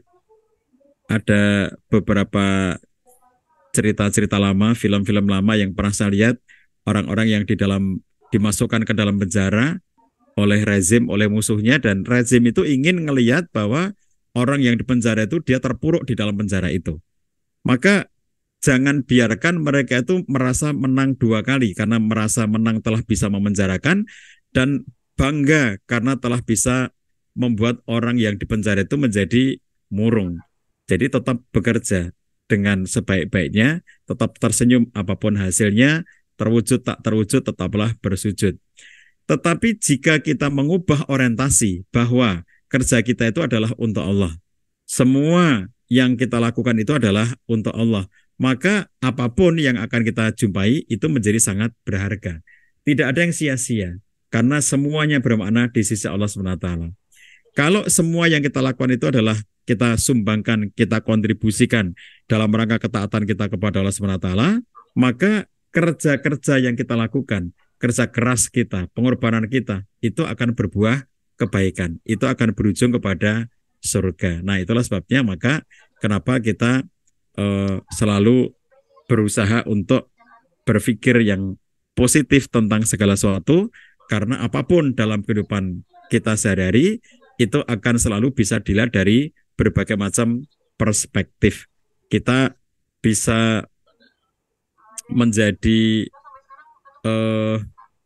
S2: ada beberapa cerita-cerita lama, film-film lama yang pernah saya lihat, orang-orang yang dimasukkan ke dalam penjara oleh rezim, oleh musuhnya, dan rezim itu ingin ngelihat bahwa orang yang di penjara itu dia terpuruk di dalam penjara itu. Maka jangan biarkan mereka itu merasa menang dua kali, karena merasa menang telah bisa memenjarakan dan bangga karena telah bisa membuat orang yang dipenjara itu menjadi murung. Jadi tetap bekerja dengan sebaik-baiknya, tetap tersenyum apapun hasilnya, terwujud tak terwujud tetaplah bersujud. Tetapi jika kita mengubah orientasi bahwa kerja kita itu adalah untuk Allah, semua yang kita lakukan itu adalah untuk Allah, maka apapun yang akan kita jumpai itu menjadi sangat berharga. Tidak ada yang sia-sia, karena semuanya bermakna di sisi Allah SWT. Kalau semua yang kita lakukan itu adalah kita sumbangkan, kita kontribusikan dalam rangka ketaatan kita kepada Allah SWT, maka kerja-kerja yang kita lakukan, kerja keras kita, pengorbanan kita, itu akan berbuah kebaikan. Itu akan berujung kepada surga. Nah, itulah sebabnya maka kenapa kita selalu berusaha untuk berpikir yang positif tentang segala sesuatu, karena apapun dalam kehidupan kita sehari-hari itu akan selalu bisa dilihat dari berbagai macam perspektif. Kita bisa menjadi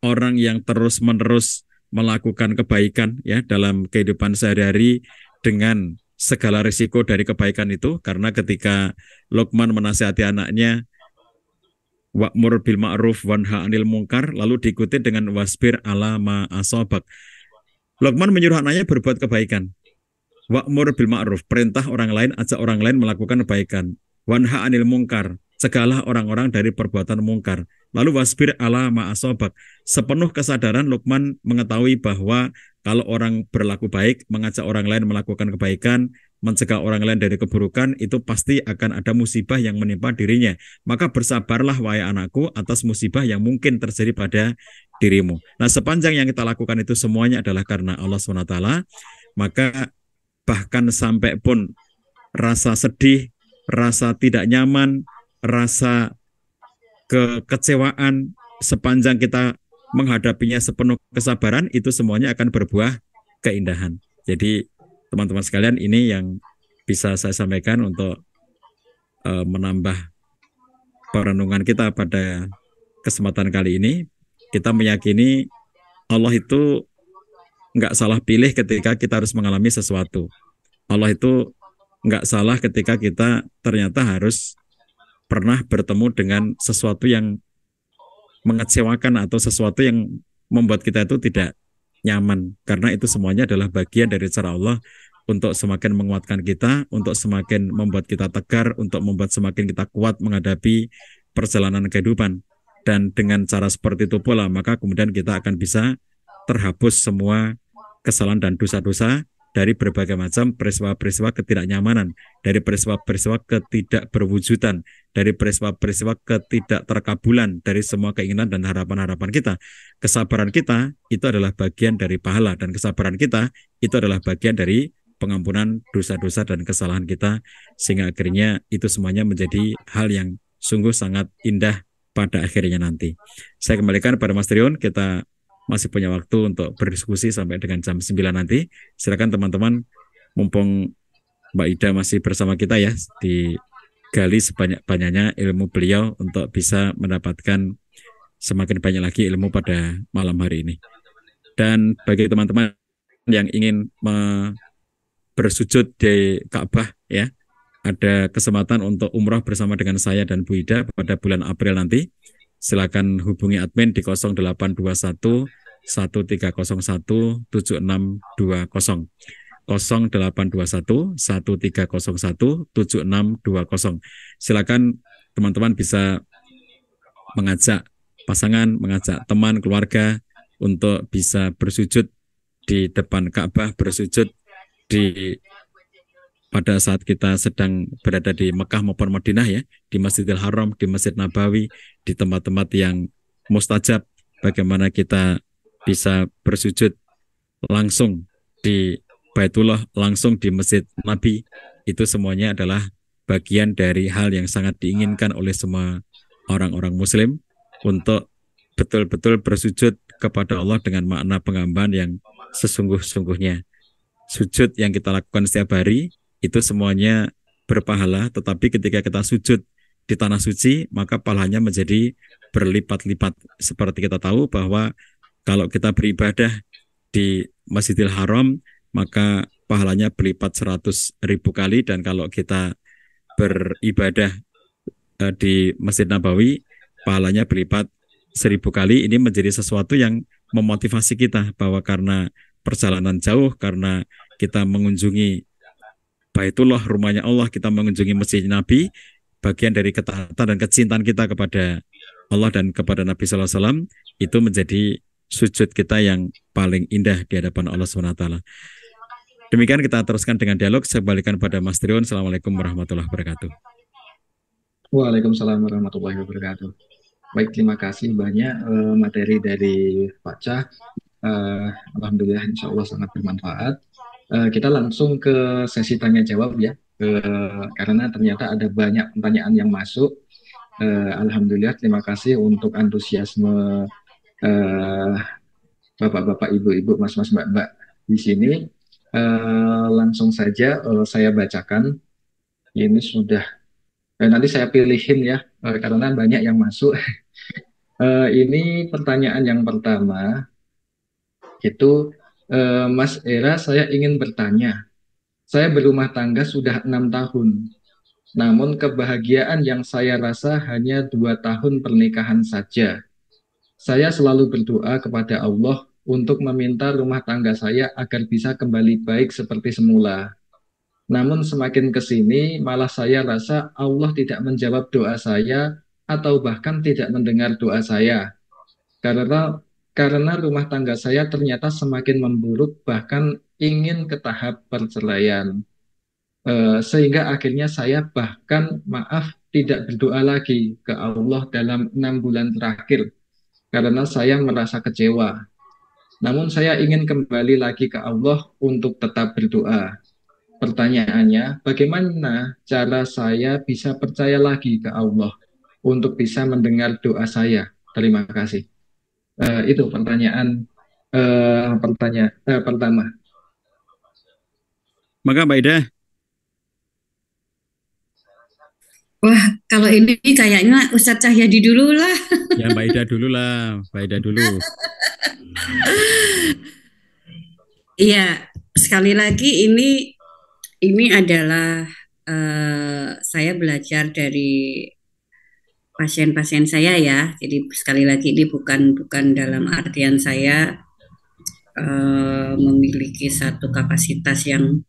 S2: orang yang terus-menerus melakukan kebaikan ya dalam kehidupan sehari-hari dengan segala risiko dari kebaikan itu, karena ketika Luqman menasihati anaknya wa'mur bil ma'ruf wanha 'anil munkar, lalu diikuti dengan wasbir ala ma asabak. Luqman menyuruh anaknya berbuat kebaikan. Wa'mur bil ma'ruf, perintah orang lain, ajak orang lain melakukan kebaikan. Wanha 'anil munkar, cegahlah orang-orang dari perbuatan mungkar. Lalu wasbir ala ma asabak. Sepenuh kesadaran Luqman mengetahui bahwa kalau orang berlaku baik, mengajak orang lain melakukan kebaikan, mencegah orang lain dari keburukan, itu pasti akan ada musibah yang menimpa dirinya. Maka bersabarlah wahai anakku atas musibah yang mungkin terjadi pada dirimu. Nah, sepanjang yang kita lakukan itu semuanya adalah karena Allah SWT, maka bahkan sampai pun rasa sedih, rasa tidak nyaman, rasa kekecewaan, sepanjang kita menghadapinya sepenuh kesabaran, itu semuanya akan berbuah keindahan. Jadi teman-teman sekalian, ini yang bisa saya sampaikan untuk menambah perenungan kita pada kesempatan kali ini. Kita meyakini Allah itu nggak salah pilih ketika kita harus mengalami sesuatu. Allah itu nggak salah ketika kita ternyata harus pernah bertemu dengan sesuatu yang mengecewakan atau sesuatu yang membuat kita itu tidak nyaman, karena itu semuanya adalah bagian dari cara Allah untuk semakin menguatkan kita, untuk semakin membuat kita tegar, untuk membuat semakin kita kuat menghadapi perjalanan kehidupan. Dan dengan cara seperti itu pula, maka kemudian kita akan bisa terhapus semua kesalahan dan dosa-dosa dari berbagai macam peristiwa-peristiwa ketidaknyamanan, dari peristiwa-peristiwa ketidakberwujudan, dari peristiwa-peristiwa ketidakterkabulan, dari semua keinginan dan harapan-harapan kita. Kesabaran kita itu adalah bagian dari pahala, dan kesabaran kita itu adalah bagian dari pengampunan dosa-dosa dan kesalahan kita, sehingga akhirnya itu semuanya menjadi hal yang sungguh sangat indah pada akhirnya nanti. Saya kembalikan pada Mas Triun, kita masih punya waktu untuk berdiskusi sampai dengan jam 9 nanti. Silakan teman-teman, mumpung Mbak Ida masih bersama kita ya, digali sebanyak-banyaknya ilmu beliau untuk bisa mendapatkan semakin banyak lagi ilmu pada malam hari ini. Dan bagi teman-teman yang ingin bersujud di Ka'bah ya, ada kesempatan untuk umrah bersama dengan saya dan Bu Ida pada bulan April nanti. Silakan hubungi admin di 0821 1301 7620. 0821 1301 7620. Silakan teman-teman bisa mengajak pasangan, mengajak teman, keluarga untuk bisa bersujud di depan Ka'bah, bersujud pada saat kita sedang berada di Mekah maupun Madinah ya, di Masjidil Haram, di Masjid Nabawi, di tempat-tempat yang mustajab, bagaimana kita bisa bersujud langsung di Baitullah, langsung di Masjid Nabi. Itu semuanya adalah bagian dari hal yang sangat diinginkan oleh semua orang-orang Muslim untuk betul-betul bersujud kepada Allah dengan makna penghambaan yang sesungguh-sungguhnya. Sujud yang kita lakukan setiap hari itu semuanya berpahala, tetapi ketika kita sujud di tanah suci, maka pahalanya menjadi berlipat-lipat. Seperti kita tahu bahwa kalau kita beribadah di Masjidil Haram, maka pahalanya berlipat 100.000 kali, dan kalau kita beribadah di Masjid Nabawi, pahalanya berlipat 1.000 kali. Ini menjadi sesuatu yang memotivasi kita bahwa karena perjalanan jauh, karena kita mengunjungi Baitullah, rumahnya Allah, kita mengunjungi Masjid Nabi, bagian dari ketaatan dan kecintaan kita kepada Allah dan kepada Nabi SAW, itu menjadi sujud kita yang paling indah di hadapan Allah SWT. Demikian kita teruskan dengan dialog. Saya kembalikan pada Mas Triun. Assalamualaikum warahmatullahi wabarakatuh.
S3: Waalaikumsalam warahmatullahi wabarakatuh. Baik, terima kasih banyak materi dari Pak Cah. Alhamdulillah, insya Allah sangat bermanfaat. Kita langsung ke sesi tanya jawab ya, karena ternyata ada banyak pertanyaan yang masuk. Alhamdulillah, terima kasih untuk antusiasme bapak-bapak, ibu-ibu, mas-mas, mbak-mbak di sini. Langsung saja saya bacakan. Ini sudah nanti saya pilihin ya, karena banyak yang masuk. Ini pertanyaan yang pertama itu, Mas Era, saya ingin bertanya. Saya berumah tangga sudah 6 tahun, namun kebahagiaan yang saya rasa hanya 2 tahun pernikahan saja. Saya selalu berdoa kepada Allah untuk meminta rumah tangga saya agar bisa kembali baik seperti semula. Namun semakin ke sini, malah saya rasa Allah tidak menjawab doa saya atau bahkan tidak mendengar doa saya. Karena rumah tangga saya ternyata semakin memburuk, bahkan ingin ke tahap perceraian. Sehingga akhirnya saya bahkan maaf tidak berdoa lagi ke Allah dalam 6 bulan terakhir karena saya merasa kecewa. Namun saya ingin kembali lagi ke Allah untuk tetap berdoa. Pertanyaannya, bagaimana cara saya bisa percaya lagi ke Allah untuk bisa mendengar doa saya? Terima kasih. Itu pertanyaan pertama.
S2: Maka Mbak Ida,
S1: Wah, kalau ini kayaknya Ustadz Cahyadi dulu lah.
S2: ya Mbak Ida dulu lah, Mbak Ida dulu.
S1: Iya, sekali lagi ini adalah saya belajar dari pasien-pasien saya ya. Jadi sekali lagi ini bukan bukan dalam artian saya memiliki satu kapasitas yang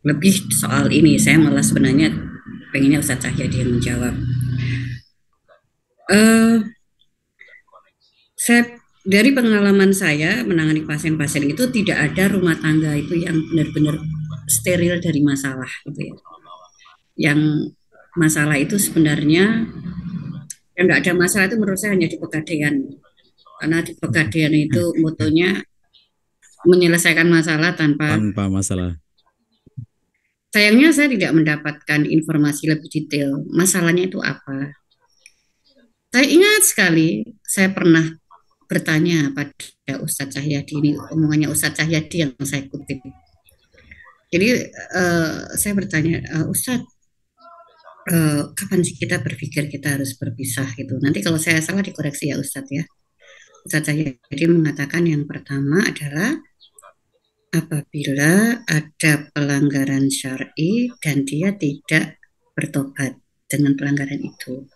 S1: lebih soal ini. Saya malah sebenarnya pengennya Ustadz Cahyadi yang menjawab. Eh, saya dari pengalaman saya menangani pasien-pasien itu tidak ada rumah tangga itu yang benar-benar steril dari masalah gitu ya. Yang masalah itu sebenarnya yang nggak ada masalah itu menurut saya hanya di Pegadaian. Karena di Pegadaian itu motonya menyelesaikan masalah tanpa.
S2: Tanpa masalah.
S1: Sayangnya saya tidak mendapatkan informasi lebih detail. Masalahnya itu apa? Saya ingat sekali, saya pernah bertanya pada Ustadz Cahyadi, ini omongannya Ustadz Cahyadi yang saya kutip. Jadi saya bertanya, Ustadz, kapan sih kita berpikir kita harus berpisah gitu? Nanti kalau saya salah dikoreksi ya Ustadz ya. Ustadz Cahyadi mengatakan yang pertama adalah apabila ada pelanggaran syar'i dan dia tidak bertobat dengan pelanggaran itu.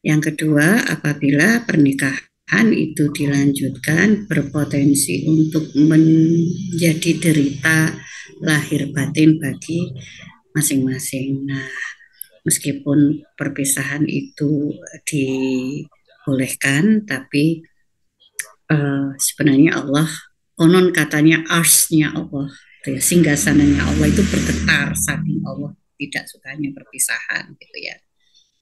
S1: Yang kedua, apabila pernikahan itu dilanjutkan berpotensi untuk menjadi derita lahir batin bagi masing-masing. Nah, meskipun perpisahan itu dibolehkan, tapi sebenarnya Allah, konon katanya arsnya Allah, ya, singgasananya Allah itu bergetar saking Allah tidak sukanya perpisahan gitu ya.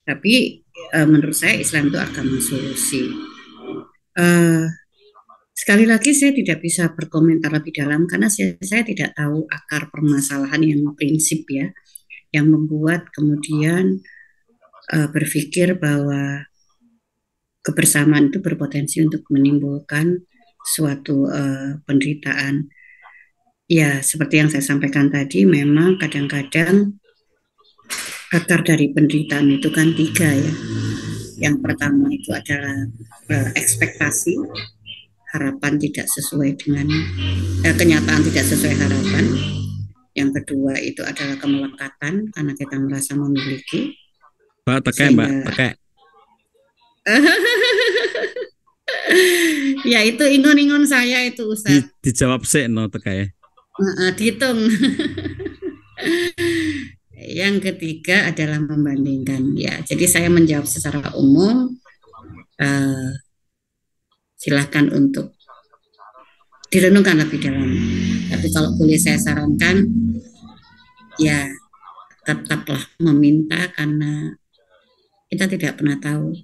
S1: Tapi menurut saya Islam itu agama solusi. Sekali lagi saya tidak bisa berkomentar lebih dalam karena saya tidak tahu akar permasalahan yang prinsip ya, yang membuat kemudian berpikir bahwa kebersamaan itu berpotensi untuk menimbulkan suatu penderitaan. Ya, seperti yang saya sampaikan tadi, memang kadang-kadang akar dari penderitaan itu kan tiga ya. Yang pertama itu adalah ekspektasi, harapan tidak sesuai dengan kenyataan tidak sesuai harapan. Yang kedua itu adalah kemelekatan karena kita merasa memiliki.
S2: Mbak, tekek, Mbak, tekek.
S1: Ya itu ingon-ingon saya itu Ustaz.
S2: Dijawab sih no tekek.
S1: Dihitung. Yang ketiga adalah membandingkan ya. Jadi saya menjawab secara umum. Silahkan untuk direnungkan lebih dalam. Tapi kalau boleh saya sarankan, ya tetaplah meminta karena kita tidak pernah tahu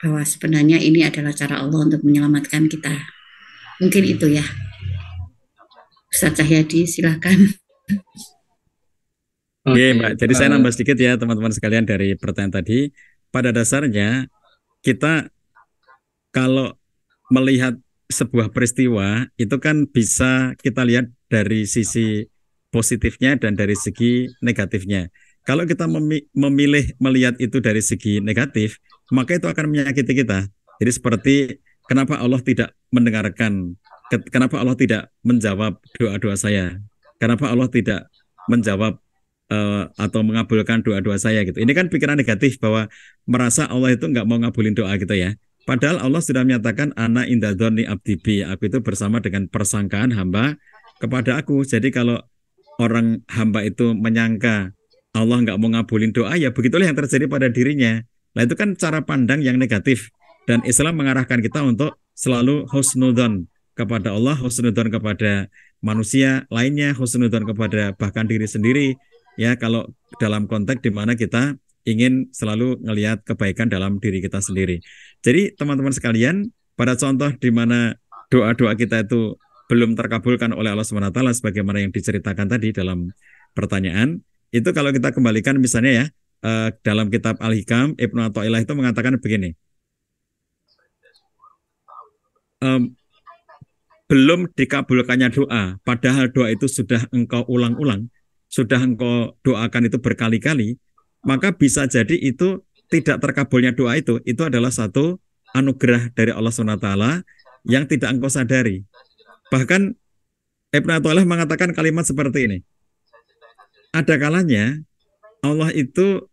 S1: bahwa sebenarnya ini adalah cara Allah untuk menyelamatkan kita. Mungkin itu ya. Ustaz Cahyadi, silahkan.
S2: Oke, Mbak. Jadi saya nambah sedikit ya teman-teman sekalian dari pertanyaan tadi. Pada dasarnya kita kalau melihat sebuah peristiwa itu kan bisa kita lihat dari sisi positifnya dan dari segi negatifnya. Kalau kita memilih melihat itu dari segi negatif, maka itu akan menyakiti kita. Jadi seperti kenapa Allah tidak mendengarkan, kenapa Allah tidak menjawab doa-doa saya, kenapa Allah tidak menjawab atau mengabulkan doa-doa saya gitu. Ini kan pikiran negatif bahwa merasa Allah itu nggak mau ngabulin doa gitu ya. Padahal Allah sudah menyatakan ana inda dzanni abdi bi, aku itu bersama dengan persangkaan hamba kepada aku. Jadi kalau orang hamba itu menyangka Allah nggak mau ngabulin doa, ya begitulah yang terjadi pada dirinya. Nah itu kan cara pandang yang negatif. Dan Islam mengarahkan kita untuk selalu husnudzon kepada Allah, husnudzon kepada manusia lainnya, husnudzon kepada bahkan diri sendiri. Ya kalau dalam konteks di mana kita ingin selalu ngelihat kebaikan dalam diri kita sendiri. Jadi teman-teman sekalian, pada contoh di mana doa-doa kita itu belum terkabulkan oleh Allah SWT sebagaimana yang diceritakan tadi dalam pertanyaan, itu kalau kita kembalikan misalnya ya, dalam kitab Al-Hikam, Ibnu Athaillah itu mengatakan begini, belum dikabulkannya doa, padahal doa itu sudah engkau ulang-ulang, sudah engkau doakan itu berkali-kali, maka bisa jadi itu tidak terkabulnya doa itu adalah satu anugerah dari Allah SWT yang tidak engkau sadari. Bahkan Ibnu Athaillah mengatakan kalimat seperti ini, ada kalanya Allah itu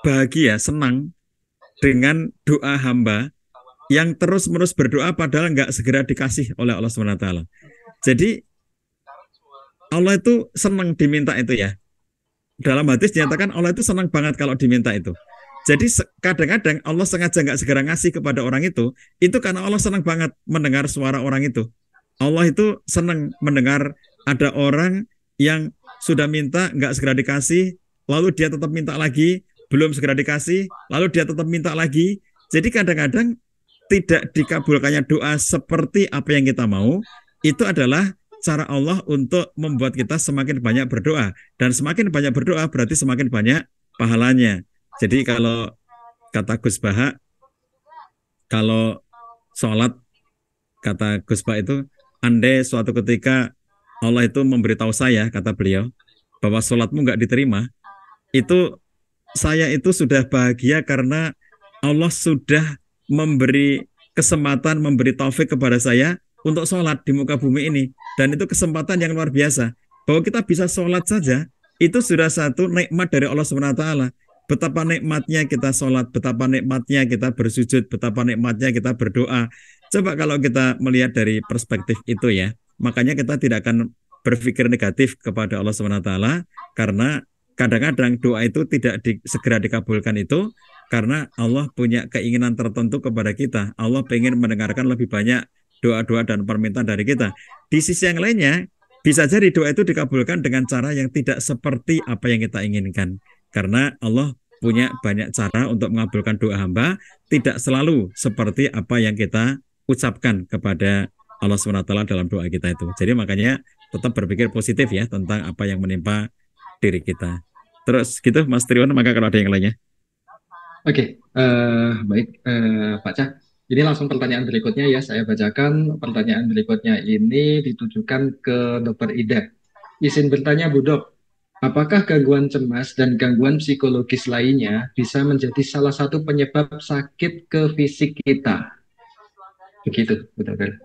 S2: bahagia, senang dengan doa hamba yang terus-menerus berdoa padahal nggak segera dikasih oleh Allah SWT. Jadi Allah itu senang diminta itu ya. Dalam hadis dinyatakan Allah itu senang banget kalau diminta itu. Jadi kadang-kadang Allah sengaja nggak segera ngasih kepada orang itu karena Allah senang banget mendengar suara orang itu. Allah itu senang mendengar ada orang yang sudah minta nggak segera dikasih, lalu dia tetap minta lagi, belum segera dikasih, lalu dia tetap minta lagi. Jadi kadang-kadang tidak dikabulkannya doa seperti apa yang kita mau, itu adalah cara Allah untuk membuat kita semakin banyak berdoa. Dan semakin banyak berdoa berarti semakin banyak pahalanya. Jadi kalau kata Gus Baha, kalau sholat, kata Gus Baha itu, andai suatu ketika Allah itu memberitahu saya, kata beliau, bahwa sholatmu nggak diterima, itu saya itu sudah bahagia karena Allah sudah memberi kesempatan, memberi taufik kepada saya untuk sholat di muka bumi ini. Dan itu kesempatan yang luar biasa. Bahwa kita bisa sholat saja, itu sudah satu nikmat dari Allah SWT. Betapa nikmatnya kita sholat, betapa nikmatnya kita bersujud, betapa nikmatnya kita berdoa. Coba kalau kita melihat dari perspektif itu ya, makanya kita tidak akan berpikir negatif kepada Allah SWT, karena kadang-kadang doa itu tidak segera dikabulkan itu karena Allah punya keinginan tertentu kepada kita. Allah pengen mendengarkan lebih banyak doa-doa dan permintaan dari kita. Di sisi yang lainnya, bisa jadi doa itu dikabulkan dengan cara yang tidak seperti apa yang kita inginkan. Karena Allah punya banyak cara untuk mengabulkan doa hamba, tidak selalu seperti apa yang kita ucapkan kepada Allah SWT dalam doa kita itu. Jadi makanya tetap berpikir positif ya tentang apa yang menimpa diri kita. Terus gitu Mas Triwan, maka kalau ada yang lainnya.
S3: Oke, baik Pak Cah. Ini langsung pertanyaan berikutnya ya, saya bacakan. Pertanyaan berikutnya ini ditujukan ke Dr. Ida. Izin bertanya Bu Dok, apakah gangguan cemas dan gangguan psikologis lainnya bisa menjadi salah satu penyebab sakit ke fisik kita? Begitu, Bu Dokter.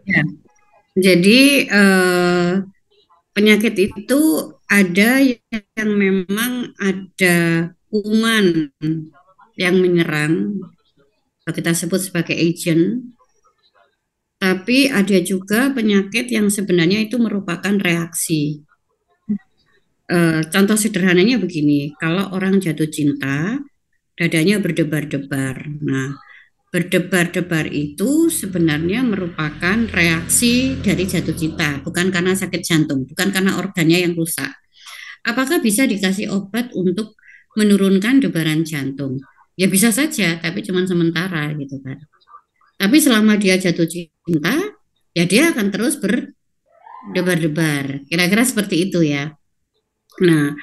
S1: Ya. Jadi penyakit itu ada yang memang ada kuman yang menyerang, kita sebut sebagai agent, tapi ada juga penyakit yang sebenarnya itu merupakan reaksi. Contoh sederhananya begini, kalau orang jatuh cinta, dadanya berdebar-debar. Nah, berdebar-debar itu sebenarnya merupakan reaksi dari jatuh cinta, bukan karena sakit jantung, bukan karena organnya yang rusak. Apakah bisa dikasih obat untuk menurunkan debaran jantung? Ya bisa saja, tapi cuma sementara gitu kan. Tapi selama dia jatuh cinta, ya dia akan terus berdebar-debar. Kira-kira seperti itu ya. Nah,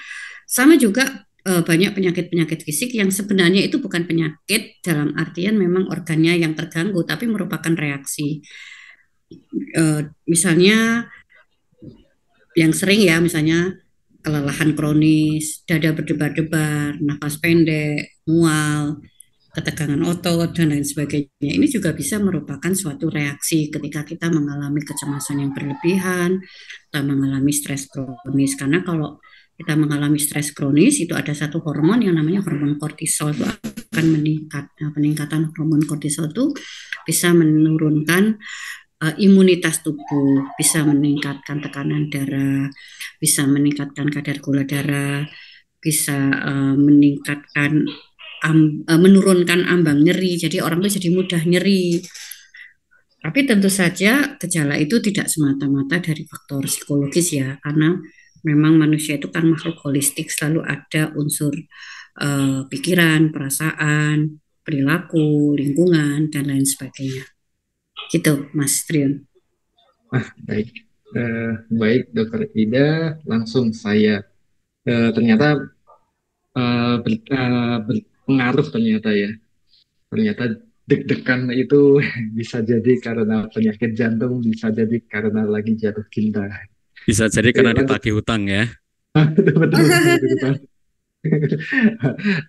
S1: sama juga banyak penyakit-penyakit fisik yang sebenarnya itu bukan penyakit dalam artian memang organnya yang terganggu, tapi merupakan reaksi. Misalnya yang sering ya, misalnya kelelahan kronis, dada berdebar-debar, nafas pendek, mual, ketegangan otot, dan lain sebagainya. Ini juga bisa merupakan suatu reaksi ketika kita mengalami kecemasan yang berlebihan atau mengalami stres kronis. Karena kalau kita mengalami stres kronis, itu ada satu hormon yang namanya hormon kortisol, itu akan meningkat. Nah, peningkatan hormon kortisol itu bisa menurunkan imunitas tubuh, bisa meningkatkan tekanan darah, bisa meningkatkan kadar gula darah, bisa meningkatkan menurunkan ambang nyeri. Jadi orang itu jadi mudah nyeri. Tapi tentu saja gejala itu tidak semata-mata dari faktor psikologis ya, karena memang manusia itu kan makhluk holistik, selalu ada unsur pikiran, perasaan, perilaku, lingkungan, dan lain sebagainya. Gitu, Mas Triun.
S3: Baik. Baik, Dokter Ida, langsung saya ternyata berpengaruh ternyata ya. Ternyata deg-degan itu bisa jadi karena penyakit jantung, bisa jadi karena lagi jatuh cinta.
S2: Bisa jadi
S3: Oke,
S2: karena
S3: lanjut.
S2: ditagih hutang ya.
S3: Betul, betul.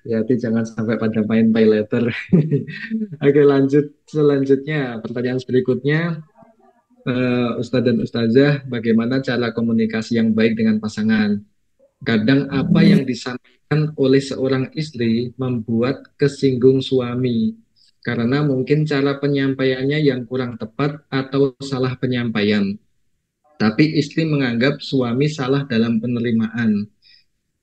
S3: Hati jangan sampai pada main pay letter. Oke, lanjut. Selanjutnya, pertanyaan berikutnya, Ustadz dan Ustazah, bagaimana cara komunikasi yang baik dengan pasangan? Kadang apa yang disampaikan oleh seorang istri membuat kesinggung suami, karena mungkin cara penyampaiannya yang kurang tepat atau salah penyampaian. Tapi istri menganggap suami salah dalam penerimaan.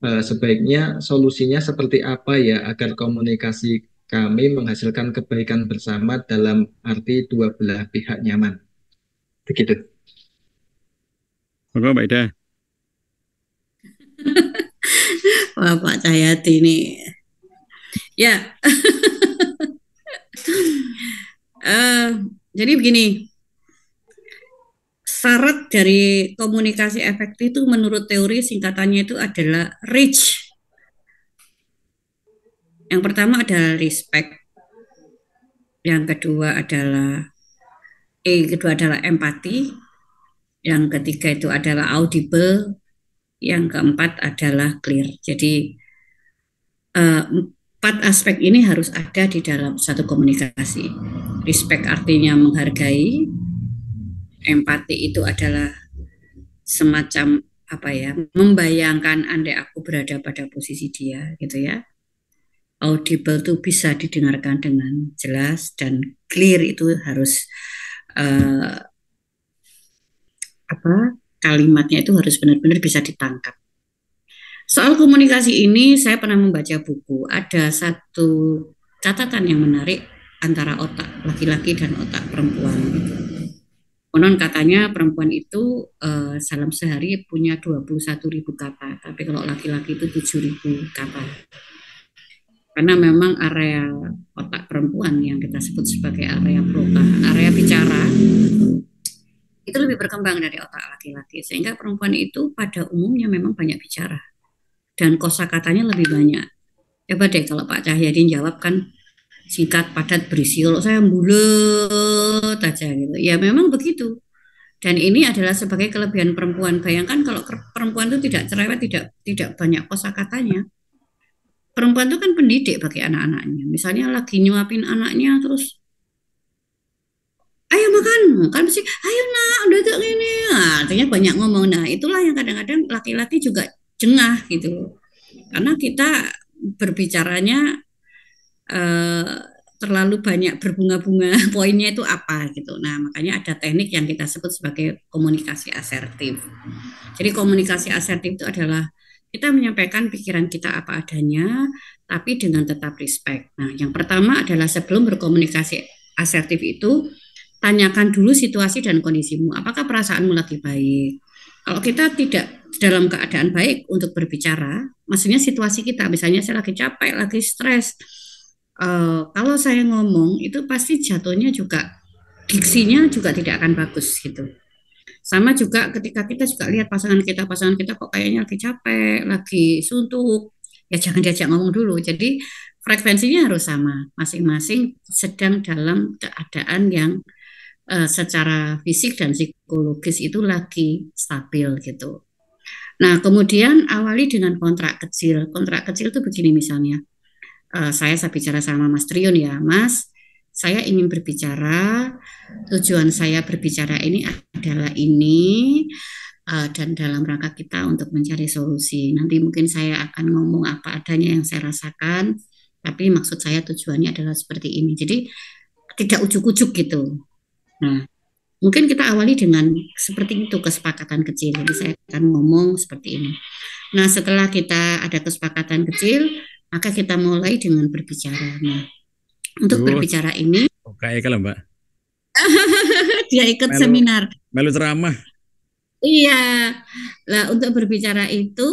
S3: Sebaiknya solusinya seperti apa ya agar komunikasi kami menghasilkan kebaikan bersama dalam arti dua belah pihak nyaman. Begitu.
S2: Monggo Mbak Ida.
S1: Wah, Pak Cahyati ini. Ya, jadi begini, syarat dari komunikasi efektif itu menurut teori singkatannya itu adalah reach. Yang pertama adalah respect, yang kedua adalah empati, yang ketiga itu adalah audible, yang keempat adalah clear. Jadi empat aspek ini harus ada di dalam satu komunikasi. Respect artinya menghargai, empati itu adalah semacam apa ya, membayangkan andai aku berada pada posisi dia gitu ya. Audible itu bisa didengarkan dengan jelas, dan clear itu harus kalimatnya itu harus benar-benar bisa ditangkap. Soal komunikasi ini saya pernah membaca buku, ada satu catatan yang menarik antara otak laki-laki dan otak perempuan. Konon katanya perempuan itu dalam sehari punya 21.000 kata, tapi kalau laki-laki itu 7.000 kata. Karena memang area otak perempuan yang kita sebut sebagai area prota, area bicara, itu lebih berkembang dari otak laki-laki. Sehingga perempuan itu pada umumnya memang banyak bicara. Dan kosakatanya lebih banyak. Coba deh kalau Pak Cahyadi jawab kan singkat, padat, berisi. Kalau saya bulet aja gitu. Ya memang begitu. Dan ini adalah sebagai kelebihan perempuan. Bayangkan kalau perempuan itu tidak cerewet, tidak banyak kosakatanya. Perempuan itu kan pendidik bagi anak-anaknya. Misalnya lagi nyuapin anaknya, terus ayo makan, kan mesti ayo nak udah kayak gini. Nah, artinya banyak ngomong. Nah itulah yang kadang-kadang laki-laki juga jengah gitu. Karena kita berbicaranya eh, terlalu banyak berbunga-bunga, poinnya itu apa gitu. Nah makanya ada teknik yang kita sebut sebagai komunikasi asertif. Jadi komunikasi asertif itu adalah kita menyampaikan pikiran kita apa adanya, tapi dengan tetap respect. Nah, yang pertama adalah sebelum berkomunikasi asertif itu, tanyakan dulu situasi dan kondisimu. Apakah perasaanmu lagi baik? Kalau kita tidak dalam keadaan baik untuk berbicara, maksudnya situasi kita, misalnya saya lagi capek, lagi stres, kalau saya ngomong itu pasti jatuhnya juga diksinya juga tidak akan bagus gitu. Sama juga ketika kita juga lihat pasangan kita kok kayaknya lagi capek, lagi suntuk, ya jangan diajak ngomong dulu. Jadi frekuensinya harus sama, masing-masing sedang dalam keadaan yang secara fisik dan psikologis itu lagi stabil gitu. Nah, kemudian awali dengan kontrak kecil. Kontrak kecil itu begini misalnya. Saya bicara sama Mas Triun ya, Mas, saya ingin berbicara, tujuan saya berbicara ini adalah ini, dan dalam rangka kita untuk mencari solusi. Nanti mungkin saya akan ngomong apa adanya yang saya rasakan, tapi maksud saya tujuannya adalah seperti ini. Jadi tidak ujuk-ujuk gitu. Nah, mungkin kita awali dengan seperti itu kesepakatan kecil. Jadi saya akan ngomong seperti ini. Nah, setelah kita ada kesepakatan kecil, maka kita mulai dengan berbicara. Nah, untuk
S2: Duh,
S1: berbicara ini,
S2: kayak kalau Mbak
S1: dia ikut
S2: melu
S1: seminar.
S2: melu ceramah.
S1: Iya, lah untuk berbicara itu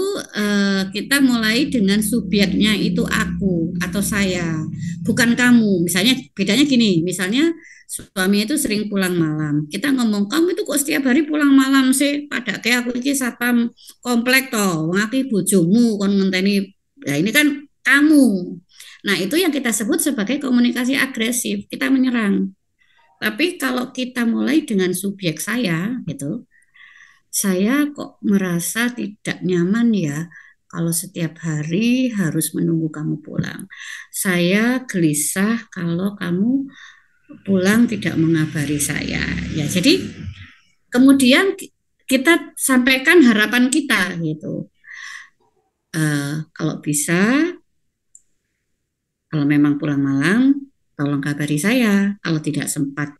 S1: kita mulai dengan subjeknya itu aku atau saya, bukan kamu. Misalnya bedanya gini, misalnya suami itu sering pulang malam. Kita ngomong kamu itu kok setiap hari pulang malam sih? Pada kayak aku iki satpam komplek toh, wong aki bojomu kon ngenteni. Nah ini kan kamu. Nah itu yang kita sebut sebagai komunikasi agresif. Kita menyerang. Tapi kalau kita mulai dengan subjek saya, gitu. Saya kok merasa tidak nyaman ya kalau setiap hari harus menunggu kamu pulang. Saya gelisah kalau kamu pulang tidak mengabari saya. Ya, jadi kemudian kita sampaikan harapan kita gitu. Kalau bisa, kalau memang pulang malam, tolong kabari saya. Kalau tidak sempat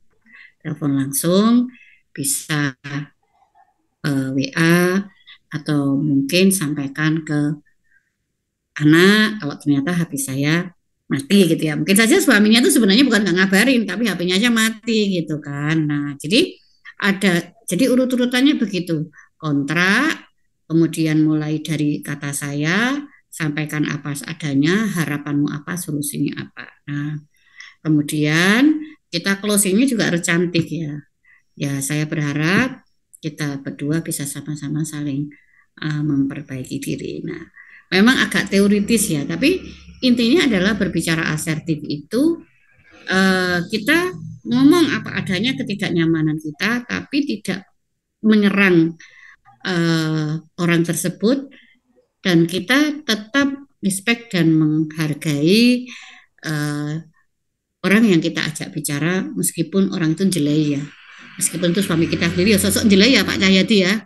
S1: telepon langsung, bisa WA atau mungkin sampaikan ke anak kalau ternyata HP saya mati gitu ya. Mungkin saja suaminya itu sebenarnya bukan nggak ngabarin, tapi HP-nya aja mati gitu kan. Nah, jadi urut-urutannya begitu. Kontrak, kemudian mulai dari kata saya, sampaikan apa adanya, harapanmu apa, solusinya apa. Nah, kemudian kita closingnya juga harus cantik ya. Ya, saya berharap kita berdua bisa sama-sama saling memperbaiki diri. Nah, memang agak teoritis ya, tapi intinya adalah berbicara asertif itu kita ngomong apa adanya ketidaknyamanan kita, tapi tidak menyerang orang tersebut dan kita tetap respect dan menghargai uh, orang yang kita ajak bicara meskipun orang itu jelek ya. Meskipun itu suami kita sendiri ya sosok jelek ya Pak Cahyadi ya.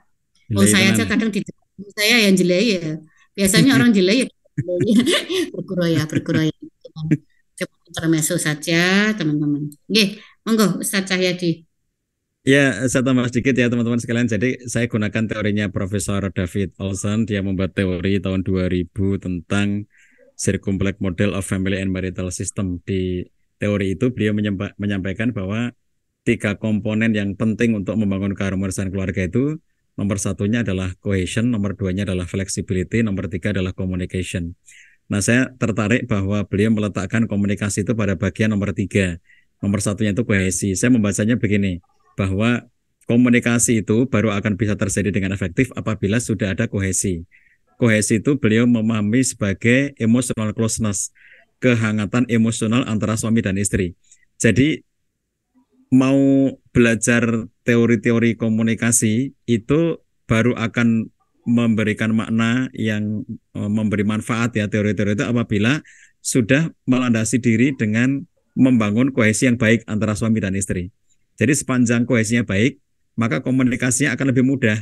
S1: Oh
S2: Delay
S1: saya aja
S2: tenan.
S1: kadang di saya yang jelek ya. Biasanya orang jelek ya bergurau ya. Cuma intermezzo saja teman-teman. Nggih, monggo Ustadz Cahyadi.
S2: Ya, saya tambah sedikit ya teman-teman sekalian. Jadi saya gunakan teorinya Profesor David Olson. Dia membuat teori tahun 2000 tentang Circumplex Model of Family and Marital System. Di teori itu beliau menyampaikan bahwa 3 komponen yang penting untuk membangun keharmonisan keluarga itu, nomor satunya adalah cohesion, nomor duanya adalah flexibility, nomor 3 adalah communication. Nah, saya tertarik bahwa beliau meletakkan komunikasi itu pada bagian nomor 3. Nomor satunya itu kohesi. Saya membacanya begini, bahwa komunikasi itu baru akan bisa terjadi dengan efektif apabila sudah ada kohesi. Kohesi itu beliau memahami sebagai emotional closeness, kehangatan emosional antara suami dan istri. Jadi mau belajar teori-teori komunikasi itu baru akan memberikan makna yang memberi manfaat ya teori-teori itu apabila sudah melandasi diri dengan membangun kohesi yang baik antara suami dan istri. Jadi sepanjang kohesinya baik, maka komunikasinya akan lebih mudah.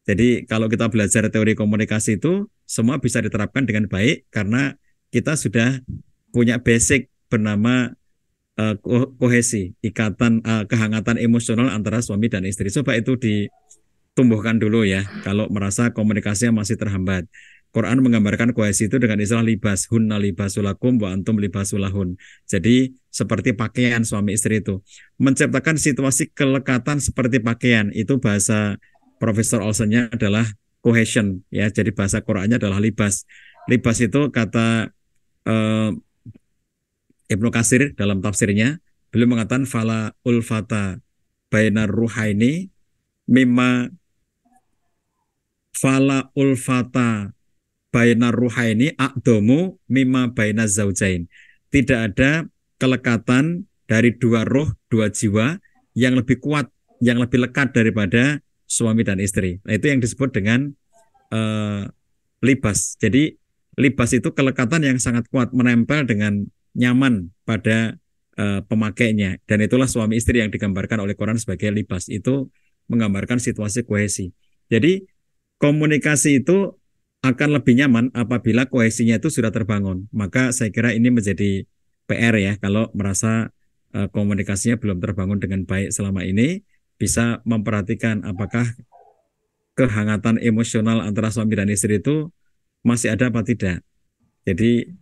S2: Jadi kalau kita belajar teori komunikasi itu semua bisa diterapkan dengan baik karena kita sudah punya basic bernama kohesi, ikatan, kehangatan emosional antara suami dan istri. Coba itu ditumbuhkan dulu ya kalau merasa komunikasinya masih terhambat. Quran menggambarkan kohesi itu dengan istilah libas, hunna libasulakum wa antum libasulahun. Jadi seperti pakaian suami istri itu. Menciptakan situasi kelekatan seperti pakaian, itu bahasa Profesor Olson-nya adalah cohesion ya. Jadi bahasa Qurannya adalah libas. Libas itu kata Ibnu Katsir dalam tafsirnya, beliau mengatakan fala ulfata bainar ruhaini mimma fala ulfata bainar ruhaini aqdomu mimma bainaz zaujain. Tidak ada kelekatan dari dua roh, dua jiwa yang lebih kuat, yang lebih lekat daripada suami dan istri. Nah, itu yang disebut dengan eh, libas. Jadi libas itu kelekatan yang sangat kuat, menempel dengan nyaman pada pemakainya. Dan itulah suami istri yang digambarkan oleh Quran sebagai libas. Itu menggambarkan situasi kohesi. Jadi komunikasi itu akan lebih nyaman apabila kohesinya itu sudah terbangun. Maka saya kira ini menjadi PR ya, kalau merasa komunikasinya belum terbangun dengan baik selama ini, bisa memperhatikan apakah kehangatan emosional antara suami dan istri itu masih ada apa tidak. Jadi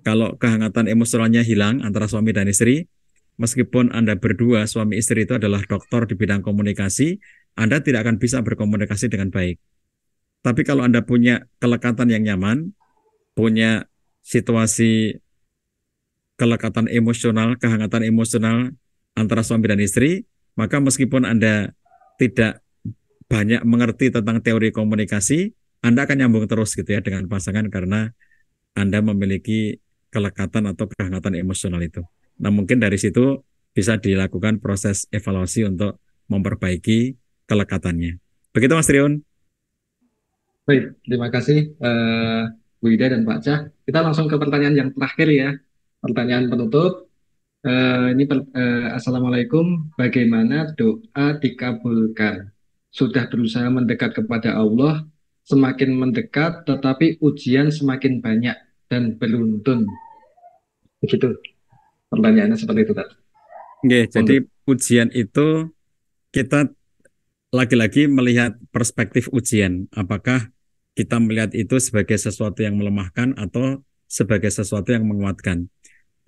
S2: kalau kehangatan emosionalnya hilang antara suami dan istri, meskipun Anda berdua suami istri itu adalah doktor di bidang komunikasi, Anda tidak akan bisa berkomunikasi dengan baik. Tapi kalau Anda punya kelekatan yang nyaman, punya situasi kelekatan emosional, kehangatan emosional antara suami dan istri, maka meskipun Anda tidak banyak mengerti tentang teori komunikasi, Anda akan nyambung terus gitu ya dengan pasangan karena Anda memiliki kelekatan atau kehangatan emosional itu. Nah, mungkin dari situ bisa dilakukan proses evaluasi untuk memperbaiki kelekatannya. Begitu Mas Triun.
S3: Baik, terima kasih Bu Ida dan Pak Cah. Kita langsung ke pertanyaan yang terakhir ya. Pertanyaan penutup. Assalamualaikum. Bagaimana doa dikabulkan? Sudah berusaha mendekat kepada Allah, semakin mendekat, tetapi ujian semakin banyak dan beruntun. Begitu. Pertanyaannya seperti itu tadi.
S2: Oke, jadi
S3: Untuk
S2: ujian itu kita lagi-lagi melihat perspektif ujian. Apakah kita melihat itu sebagai sesuatu yang melemahkan atau sebagai sesuatu yang menguatkan.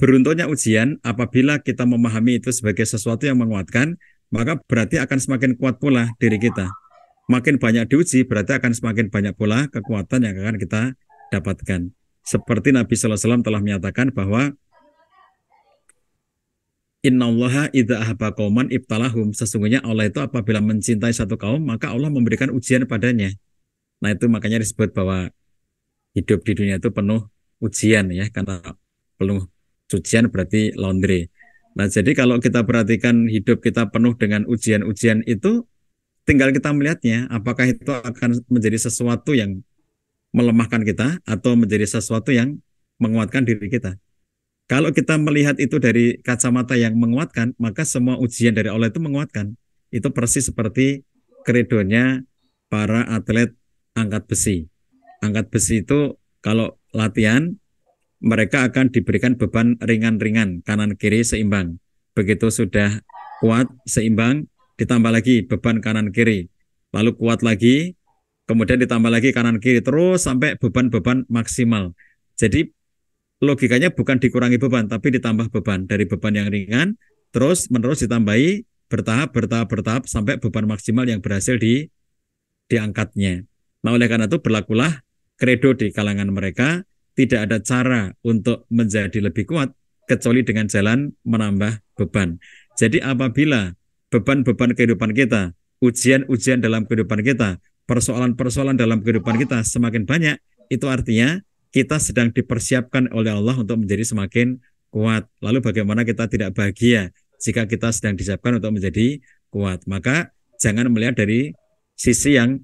S2: Beruntungnya ujian, apabila kita memahami itu sebagai sesuatu yang menguatkan, maka berarti akan semakin kuat pula diri kita. Makin banyak diuji, berarti akan semakin banyak pula kekuatan yang akan kita dapatkan. Seperti Nabi Sallallahu Alaihi Wasallam telah menyatakan bahwa Innallaha idza ahabba qauman ibtalahum. Sesungguhnya Allah itu apabila mencintai satu kaum, maka Allah memberikan ujian padanya. Nah, itu makanya disebut bahwa hidup di dunia itu penuh ujian ya, karena penuh ujian berarti laundry. Nah, jadi kalau kita perhatikan hidup kita penuh dengan ujian-ujian itu, tinggal kita melihatnya apakah itu akan menjadi sesuatu yang melemahkan kita atau menjadi sesuatu yang menguatkan diri kita. Kalau kita melihat itu dari kacamata yang menguatkan, maka semua ujian dari Allah itu menguatkan. Itu persis seperti kredonya para atlet angkat besi. Angkat besi itu kalau latihan, mereka akan diberikan beban ringan-ringan, kanan kiri seimbang. Begitu sudah kuat, seimbang, ditambah lagi beban kanan kiri. Lalu kuat lagi, kemudian ditambah lagi kanan kiri, terus sampai beban-beban maksimal. Jadi logikanya bukan dikurangi beban, tapi ditambah beban. Dari beban yang ringan, terus menerus ditambahi bertahap sampai beban maksimal yang berhasil diangkatnya. Nah, oleh karena itu berlakulah kredo di kalangan mereka, tidak ada cara untuk menjadi lebih kuat kecuali dengan jalan menambah beban. Jadi apabila beban-beban kehidupan kita, ujian-ujian dalam kehidupan kita, persoalan-persoalan dalam kehidupan kita semakin banyak, itu artinya kita sedang dipersiapkan oleh Allah untuk menjadi semakin kuat. Lalu bagaimana kita tidak bahagia jika kita sedang disiapkan untuk menjadi kuat? Maka jangan melihat dari sisi yang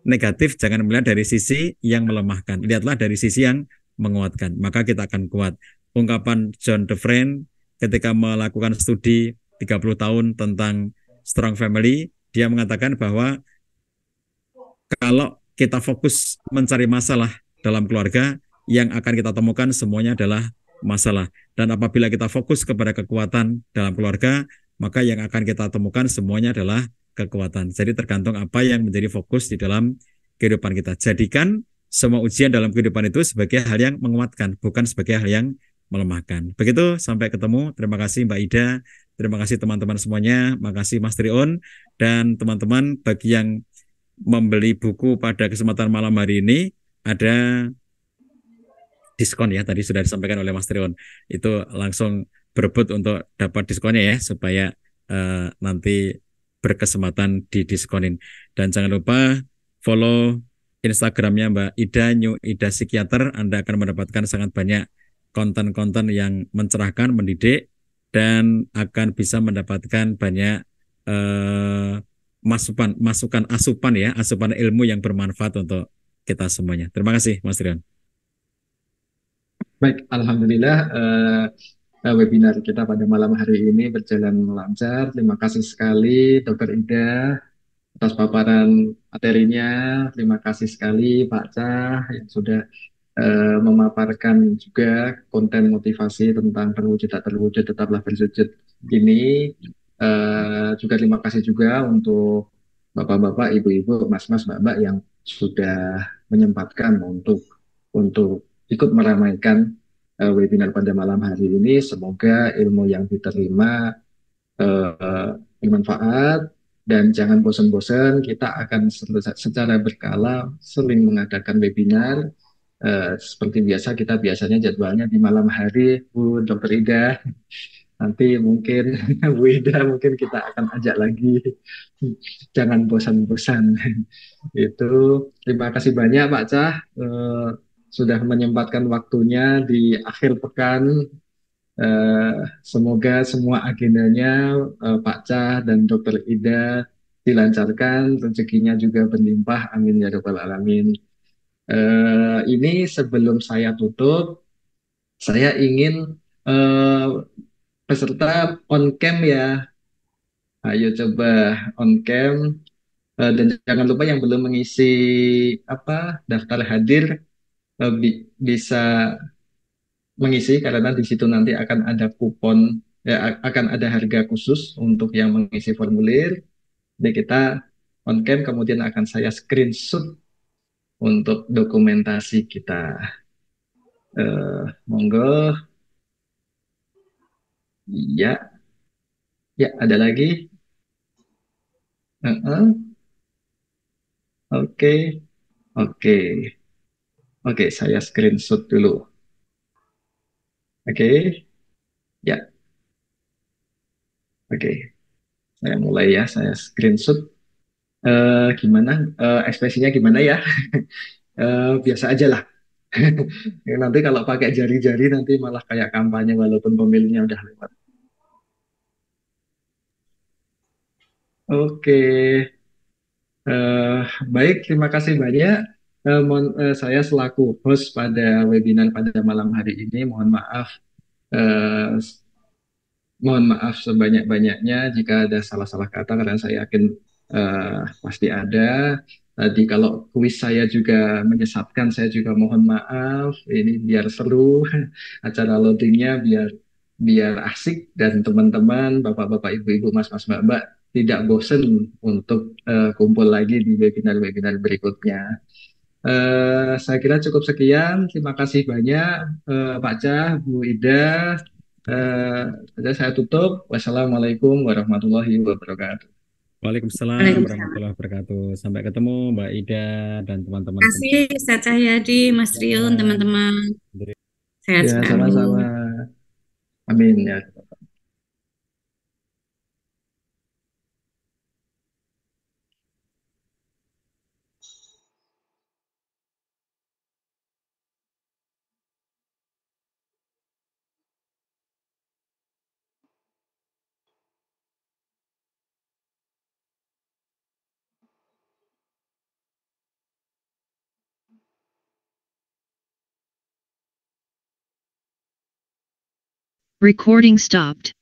S2: negatif, jangan melihat dari sisi yang melemahkan. Lihatlah dari sisi yang menguatkan, maka kita akan kuat. Ungkapan John DeFriend ketika melakukan studi 30 tahun tentang Strong Family, dia mengatakan bahwa kalau kita fokus mencari masalah dalam keluarga, yang akan kita temukan semuanya adalah masalah. Dan apabila kita fokus kepada kekuatan dalam keluarga, maka yang akan kita temukan semuanya adalah kekuatan. Jadi tergantung apa yang menjadi fokus di dalam kehidupan kita. Jadikan semua ujian dalam kehidupan itu sebagai hal yang menguatkan, bukan sebagai hal yang melemahkan. Begitu, sampai ketemu. Terima kasih Mbak Ida, terima kasih teman-teman semuanya, makasih Mas Triun, dan teman-teman bagi yang membeli buku pada kesempatan malam hari ini, ada diskon ya, tadi sudah disampaikan oleh Mas Triun. Itu langsung berebut untuk dapat diskonnya ya, supaya nanti berkesempatan didiskonin. Dan jangan lupa follow Instagramnya Mbak Ida, New Ida Psikiater. Anda akan mendapatkan sangat banyak konten-konten yang mencerahkan, mendidik, dan akan bisa mendapatkan banyak masukan asupan ya, asupan ilmu yang bermanfaat untuk kita semuanya. Terima kasih Mas Rian.
S3: Baik, alhamdulillah webinar kita pada malam hari ini berjalan lancar. Terima kasih sekali Dokter Ida atas paparan materinya. Terima kasih sekali Pak Cah yang sudah memaparkan juga konten motivasi tentang terwujud tak terwujud tetaplah bersujud ini. Juga terima kasih juga untuk bapak-bapak, ibu-ibu, mas-mas, mbak-mbak yang sudah menyempatkan untuk ikut meramaikan webinar pada malam hari ini. Semoga ilmu yang diterima eh, bermanfaat dan jangan bosan-bosan. Kita akan secara berkala sering mengadakan webinar. Seperti biasa kita biasanya jadwalnya di malam hari, Bu Dokter Ida. Nanti mungkin Bu Ida mungkin kita akan ajak lagi. Jangan bosan-bosan. Itu terima kasih banyak Pak Cah sudah menyempatkan waktunya di akhir pekan. Eh, Semoga semua agendanya Pak Cah dan Dokter Ida dilancarkan, rezekinya juga berlimpah. Amin ya rabbal alamin. Ini sebelum saya tutup, saya ingin peserta on cam ya. Ayo coba on cam. Dan jangan lupa yang belum mengisi daftar hadir bisa mengisi karena di situ nanti akan ada kupon ya akan ada harga khusus untuk yang mengisi formulir. Jadi kita on cam kemudian akan saya screenshot untuk dokumentasi kita. Monggo. Ya, ya ada lagi. Oke, oke, oke. Saya screenshot dulu. Oke, ya, oke. Saya mulai ya. Saya screenshot. Gimana? Ekspresinya gimana ya? Biasa aja lah. Nanti kalau pakai jari-jari nanti malah kayak kampanye walaupun pemilunya udah lewat. Oke, eh, baik. Terima kasih banyak. Saya selaku host pada webinar pada malam hari ini, eh, mohon maaf sebanyak-banyaknya jika ada salah-salah kata karena saya yakin pasti ada. Tadi kalau kuis saya juga menyesatkan, saya juga mohon maaf. Ini biar seru acara loadingnya, biar biar asik dan teman-teman, bapak-bapak, ibu-ibu, mas-mas, mbak-mbak tidak bosen untuk kumpul lagi di webinar-webinar berikutnya. Saya kira cukup sekian. Terima kasih banyak Pak Cah, Bu Ida. Saya tutup. Wassalamualaikum warahmatullahi wabarakatuh.
S2: Waalaikumsalam
S1: Waalaikumsalam.
S2: warahmatullahi wabarakatuh. Sampai ketemu Mbak Ida dan teman-teman
S1: Terima kasih
S2: semua.
S1: Ustaz Cahyadi, Mas Riun, teman-teman. Sehat
S3: Ya,
S1: selalu.
S3: sama-sama. Amin ya.
S4: Recording stopped.